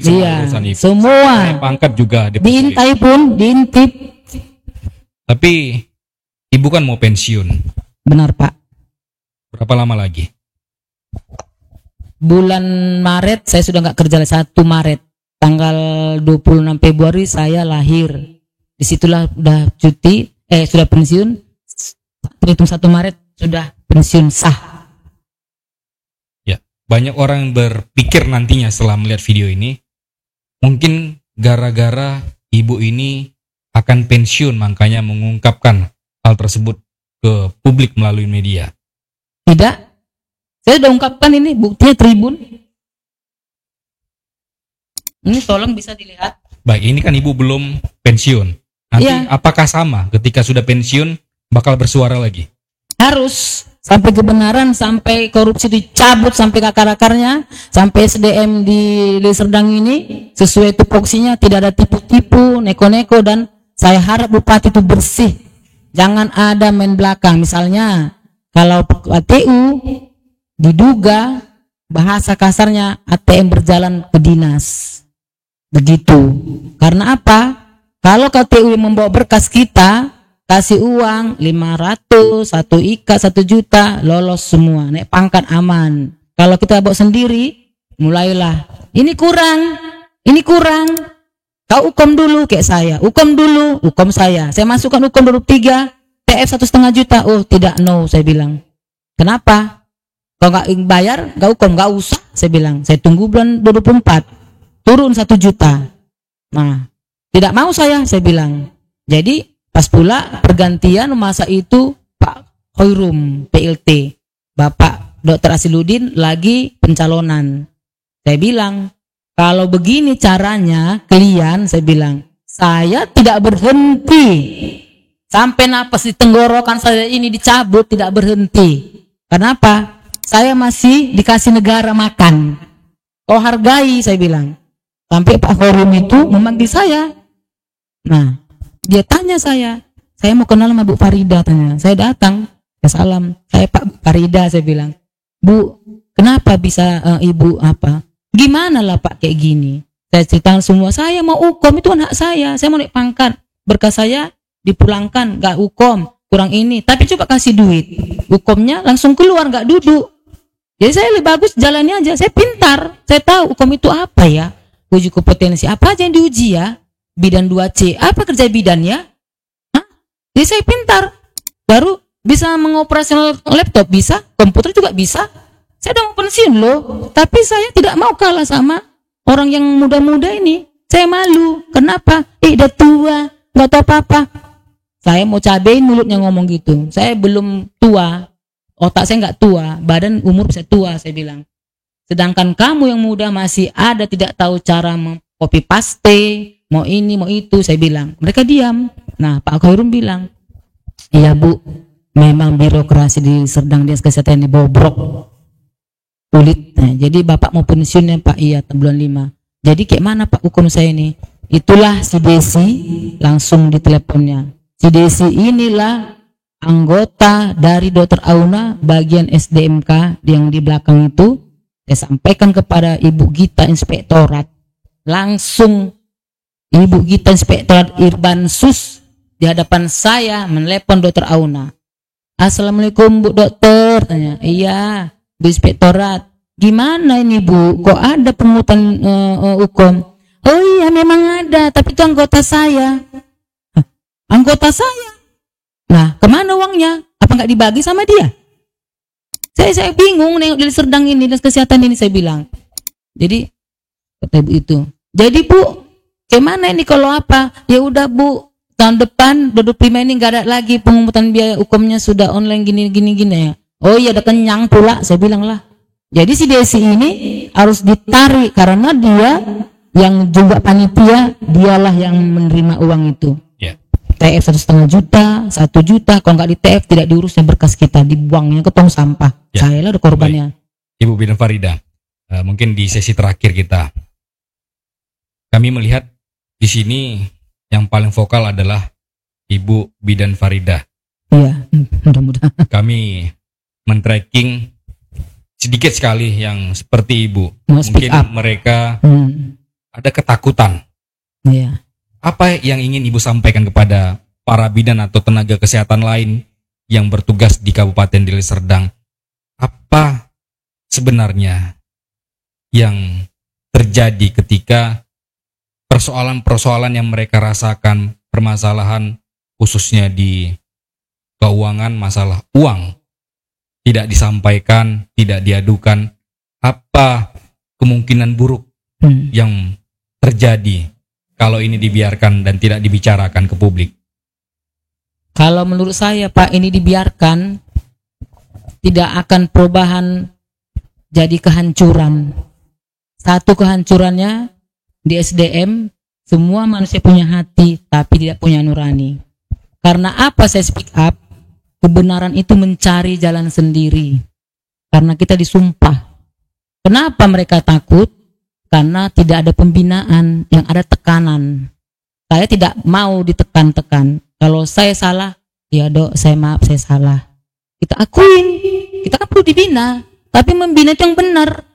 semua urusan Ibu. Semua. Pangkat juga dipersulit. Diintai pun, diintip. Tapi Ibu kan mau pensiun. Benar Pak. Berapa lama lagi? Bulan Maret saya sudah nggak kerja, 1 Maret. Tanggal 26 Februari saya lahir. Disitulah udah cuti, sudah pensiun. Terhitung 1 Maret sudah pensiun sah. Ya, banyak orang yang berpikir nantinya setelah melihat video ini, mungkin gara-gara Ibu ini akan pensiun, makanya mengungkapkan hal tersebut ke publik melalui media. Tidak. Saya sudah ungkapkan ini, buktinya Tribun. Ini tolong bisa dilihat. Baik, ini kan Ibu belum pensiun. Nanti apakah sama ketika sudah pensiun bakal bersuara lagi? Harus. Sampai kebenaran, sampai korupsi dicabut, sampai akar-akarnya, sampai SDM di Serdang ini sesuai tupoksinya, tidak ada tipu-tipu, neko-neko, dan saya harap Bupati itu bersih. Jangan ada main belakang. Misalnya, kalau KTU diduga bahasa kasarnya ATM berjalan ke dinas. Begitu. Karena apa? Kalau KTU membawa berkas kita, kasih uang 500, 1 IKA, 1 juta, lolos semua, naik pangkat aman. Kalau kita bawa sendiri, mulailah. Ini kurang. Kau UKOM dulu kayak saya. UKOM dulu, UKOM saya. Saya masukkan UKOM 23, TF 1,5 juta. Oh tidak, no, saya bilang. Kenapa? Kalau nggak bayar, nggak UKOM, nggak usah. Saya bilang, saya tunggu bulan 24, turun 1 juta. Nah, tidak mau saya bilang. Jadi pas pula pergantian masa itu Pak Khairum PLT, Bapak Dr. Asiluddin lagi pencalonan. Saya bilang, kalau begini caranya kalian, saya bilang, saya tidak berhenti sampai napas di tenggorokan saya ini dicabut, tidak berhenti. Kenapa? Saya masih dikasih negara makan. Kau hargai, saya bilang. Sampai Pak Khairum itu memanggil saya. Nah, dia tanya saya mau kenal sama Bu Farida, tanya. Saya datang, saya salam, saya Pak Farida, saya bilang, Bu, kenapa bisa Ibu apa? Gimana lah Pak kayak gini? Saya ceritakan semua, saya mau hukum, itu anak saya mau naik pangkat, berkas saya dipulangkan, gak hukum, kurang ini, tapi coba kasih duit, hukumnya langsung keluar, gak duduk. Jadi saya lebih bagus jalannya aja, saya pintar, saya tahu hukum itu apa ya, uji kompetensi, apa aja yang diuji ya, bidan 2C, apa kerja bidannya? Hah? Jadi saya pintar, baru bisa mengoperasional laptop, bisa, komputer juga bisa. Saya udah mau pensiun loh, tapi saya tidak mau kalah sama orang yang muda-muda ini. Saya malu, kenapa? Udah tua, gak tahu apa-apa. Saya mau cabain mulutnya ngomong gitu, saya belum tua, otak saya gak tua, badan umur bisa tua, saya bilang. Sedangkan kamu yang muda masih ada tidak tahu cara copy paste, mau ini, mau itu, saya bilang. Mereka diam. Nah, Pak Khairum bilang, iya Bu, memang birokrasi di Serdang Dinas Kesehatan ini bobrok, sulit. Nah, jadi Bapak mau pensiunnya Pak, iya bulan 5. Jadi kayak mana Pak hukum saya ini? Itulah si Desi, langsung di teleponnya. Si Desi inilah anggota dari Dr. Auna bagian SDMK yang di belakang itu. Saya sampaikan kepada Ibu Gita Inspektorat. Langsung Ibu Gita Inspektorat Irbansus di hadapan saya menelepon Dr. Auna. Assalamualaikum Bu Dokter, tanya. Iya, Bu Inspektorat. Gimana ini Bu? Kok ada pungutan hukum? Oh iya memang ada, tapi itu anggota saya. Hah, anggota saya? Nah, kemana uangnya? Apa nggak dibagi sama dia? Saya bingung nengok di Serdang ini, dinas kesehatan ini, saya bilang. Jadi kata Ibu itu. Jadi Bu, gimana ini kalau apa? Ya udah Bu, tahun depan 25 ini nggak ada lagi pemungutan biaya hukumnya, sudah online gini ya. Oh iya, udah kenyang pula, saya bilang lah. Jadi si Desi ini harus ditarik karena dia yang juga panitia, dialah yang menerima uang itu. Ya. TF 1,5 juta, 1 juta, kalau nggak di TF tidak diurusnya berkas kita, dibuangnya ke tong sampah. Ya. Saya lah udah korbannya. Baik. Ibu Bidan Farida, mungkin di sesi terakhir kita, kami melihat di sini yang paling vokal adalah Ibu Bidan Farida. Iya, mudah-mudahan. Kami men-tracking sedikit sekali yang seperti Ibu. Mungkin mereka ada ketakutan. Iya. Apa yang ingin Ibu sampaikan kepada para bidan atau tenaga kesehatan lain yang bertugas di Kabupaten Deli Serdang? Apa sebenarnya yang terjadi ketika persoalan-persoalan yang mereka rasakan, permasalahan khususnya di keuangan, masalah uang, tidak disampaikan, tidak diadukan? Apa kemungkinan buruk yang terjadi kalau ini dibiarkan dan tidak dibicarakan ke publik? Kalau menurut saya Pak, ini dibiarkan, tidak akan perubahan, jadi kehancuran. Satu kehancurannya di SDM, semua manusia punya hati tapi tidak punya nurani. Karena apa saya speak up? Kebenaran itu mencari jalan sendiri. Karena kita disumpah. Kenapa mereka takut? Karena tidak ada pembinaan, yang ada tekanan. Saya tidak mau ditekan-tekan. Kalau saya salah, ya Dok, saya maaf, saya salah. Kita akuin, kita kan perlu dibina, tapi membina itu yang benar.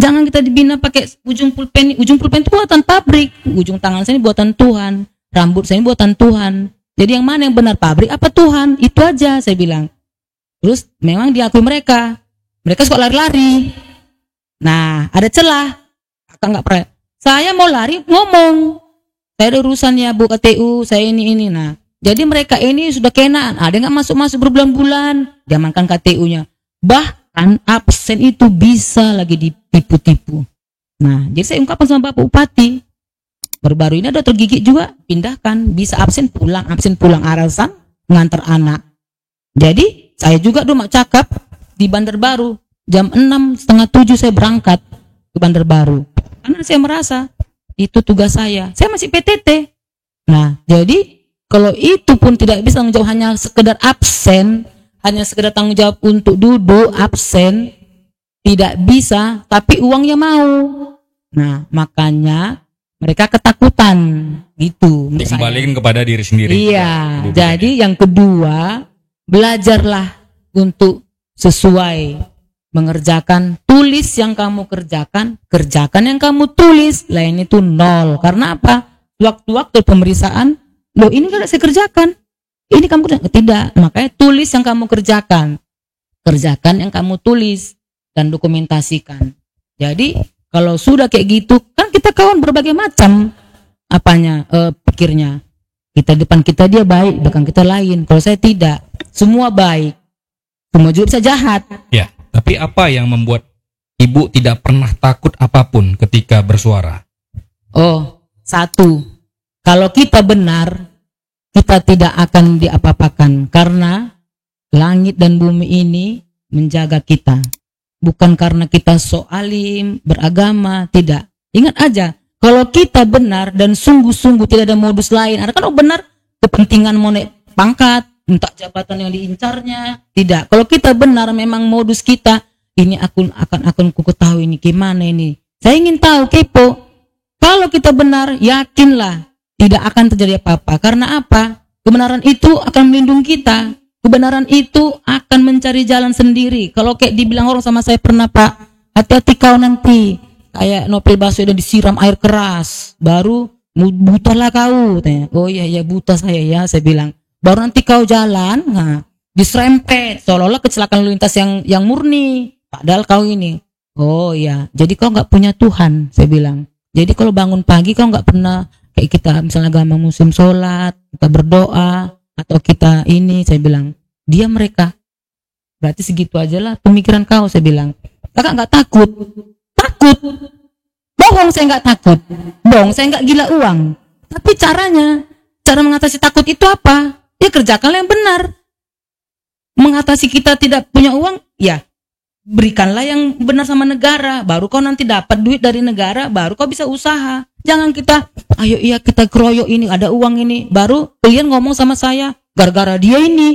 Jangan kita dibina pakai ujung pulpen. Ujung pulpen itu buatan pabrik, ujung tangan saya ini buatan Tuhan, rambut saya ini buatan Tuhan. Jadi yang mana yang benar, pabrik apa Tuhan? Itu aja saya bilang. Terus memang diakui mereka suka lari-lari. Nah, ada celah. Kakak nggak pernah. Saya mau lari ngomong. Saya ada urusannya Bu KTU, saya ini. Nah, jadi mereka ini sudah kenaan. Ada nggak masuk berbulan-bulan, diamankan KTU-nya. Bahkan absen itu bisa lagi ditipu-tipu. Nah, jadi saya ungkapkan sama Bapak Bupati. Baru-baru ini ada dokter gigi juga, pindahkan, bisa absen pulang alasan ngantar anak. Jadi Saya juga dulu cakap di Bandar Baru. Jam 6, setengah 7 saya berangkat ke Bandar Baru. Karena saya merasa itu tugas saya. Saya masih PTT. Nah, jadi kalau itu pun tidak bisa tanggung jawab, hanya sekedar absen, hanya sekedar tanggung jawab untuk duduk absen, tidak bisa, tapi uangnya mau. Nah, makanya mereka ketakutan gitu. Dikembalikan kepada diri sendiri. Iya. Jadi yang kedua, belajarlah untuk sesuai mengerjakan, tulis yang kamu kerjakan yang kamu tulis, lain itu nol. Karena apa? Waktu-waktu pemeriksaan, loh ini kan saya kerjakan, ini kamu kerjakan. Tidak, makanya tulis yang kamu kerjakan yang kamu tulis dan dokumentasikan. Jadi kalau sudah kayak gitu, kan kita kawan berbagai macam pikirnya. Kita depan kita dia baik, belakang kita lain. Kalau saya tidak, semua baik, semua juga bisa jahat. Ya, tapi apa yang membuat ibu tidak pernah takut apapun ketika bersuara? Oh, satu, kalau kita benar, kita tidak akan diapa-apakan karena langit dan bumi ini menjaga kita. Bukan karena kita sok alim, beragama, tidak. Ingat aja, kalau kita benar dan sungguh-sungguh tidak ada modus lain. Ada kan benar kepentingan mau naik pangkat, minta jabatan yang diincarnya. Tidak. Kalau kita benar memang modus kita, ini akan ku ketahui ini gimana ini. Saya ingin tahu, kepo. Kalau kita benar, yakinlah tidak akan terjadi apa-apa. Karena apa? Kebenaran itu akan melindungi kita. Kebenaran itu akan mencari jalan sendiri. Kalau kayak dibilang orang sama saya pernah, Pak, hati-hati kau nanti. Kayak Novel Baswedan disiram air keras. Baru buta lah kau. Tanya. Oh iya buta saya ya, saya bilang. Baru nanti kau jalan, nah, diserempet. Seolah-olah kecelakaan lalu lintas yang murni. Padahal kau ini. Oh iya, jadi kau nggak punya Tuhan, saya bilang. Jadi kalau bangun pagi kau nggak pernah kayak kita misalnya agama muslim sholat, kita berdoa, atau kita ini, saya bilang, dia mereka. Berarti segitu aja lah pemikiran kau, saya bilang. Kakak nggak takut. Takut. Bohong, saya nggak takut. Bohong, saya nggak gila uang. Tapi cara mengatasi takut itu apa? Ya kerjakanlah yang benar. Mengatasi kita tidak punya uang, ya berikanlah yang benar sama negara. Baru kau nanti dapat duit dari negara, baru kau bisa usaha. Jangan kita, ayo iya kita keroyok ini, ada uang ini. Baru kalian ngomong sama saya, gara-gara dia ini.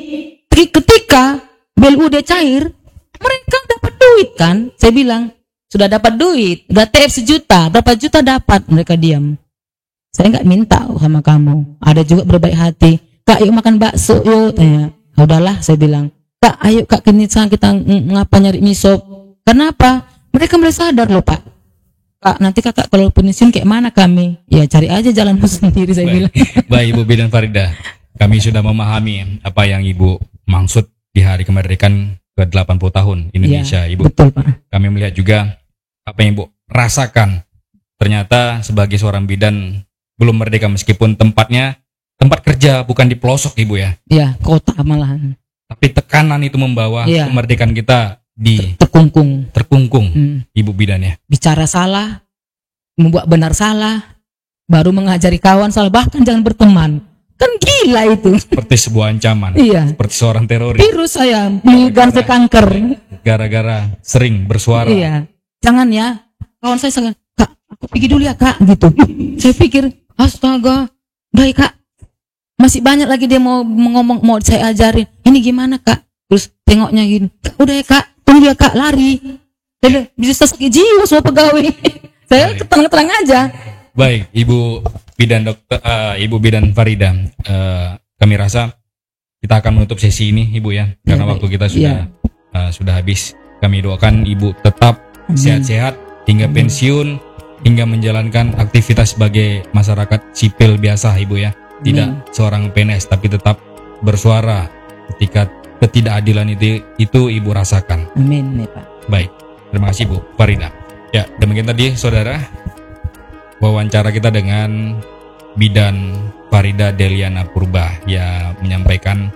Ketika BLU udah cair, mereka dapat duit kan? Saya bilang, sudah dapat duit, udah TF 1 juta, berapa juta dapat? Mereka diam. Saya nggak minta sama kamu. Ada juga berbaik hati. Kak, yuk makan bakso yuk. Tanya. Udahlah, saya bilang. Kak, ayo kak kita ngapa nyari mie sop. Kenapa? Mereka mulai sadar loh, Pak. Kak, nanti kakak kalau pensiun kayak mana kami? Ya cari aja jalan sendiri, saya bilang. Baik, Ibu Bidan Farida. Kami sudah memahami apa yang Ibu maksud di hari kemerdekaan ke-80 tahun Indonesia, ya, Ibu. Betul, Pak. Kami melihat juga apa yang Ibu rasakan. Ternyata sebagai seorang bidan belum merdeka meskipun tempat kerja bukan di pelosok, Ibu ya. Ya, kota malahan. Tapi tekanan itu membawa kemerdekaan kita di terkungkung. Ibu bidan ya. Bicara salah, membuat benar salah, baru mengajari kawan salah, bahkan jangan berteman. Kan gila itu. Seperti sebuah ancaman. Iya. Seperti seorang teroris. Virus saya mengganti kanker. Gara-gara sering bersuara. Iya. Jangan ya. Kawan saya sangat, Kak, aku pergi dulu ya Kak, gitu. Saya pikir, astaga, baik Kak. Masih banyak lagi dia mau ngomong, mau saya ajarin. Ini gimana Kak? Terus tengoknya gini. Udah ya Kak, tunggu ya Kak, lari. Jadi bisa sakit jiwa semua pegawai. Saya tenang-tenang aja. Baik, Ibu Bidan Farida. Kami rasa kita akan menutup sesi ini, Ibu ya, karena waktu kita sudah habis. Kami doakan Ibu tetap sehat-sehat hingga pensiun, hingga menjalankan aktivitas sebagai masyarakat sipil biasa, Ibu ya. Tidak seorang PNS, tapi tetap bersuara ketika ketidakadilan itu Ibu rasakan. Amin ya Pak. Baik, terima kasih Bu Farida. Ya, demikian tadi saudara wawancara kita dengan Bidan Farida Deliana Purba yang menyampaikan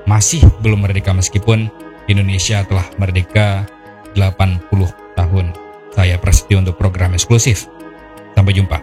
masih belum merdeka meskipun Indonesia telah merdeka 80 tahun. Saya Prasetyo untuk program eksklusif. Sampai jumpa.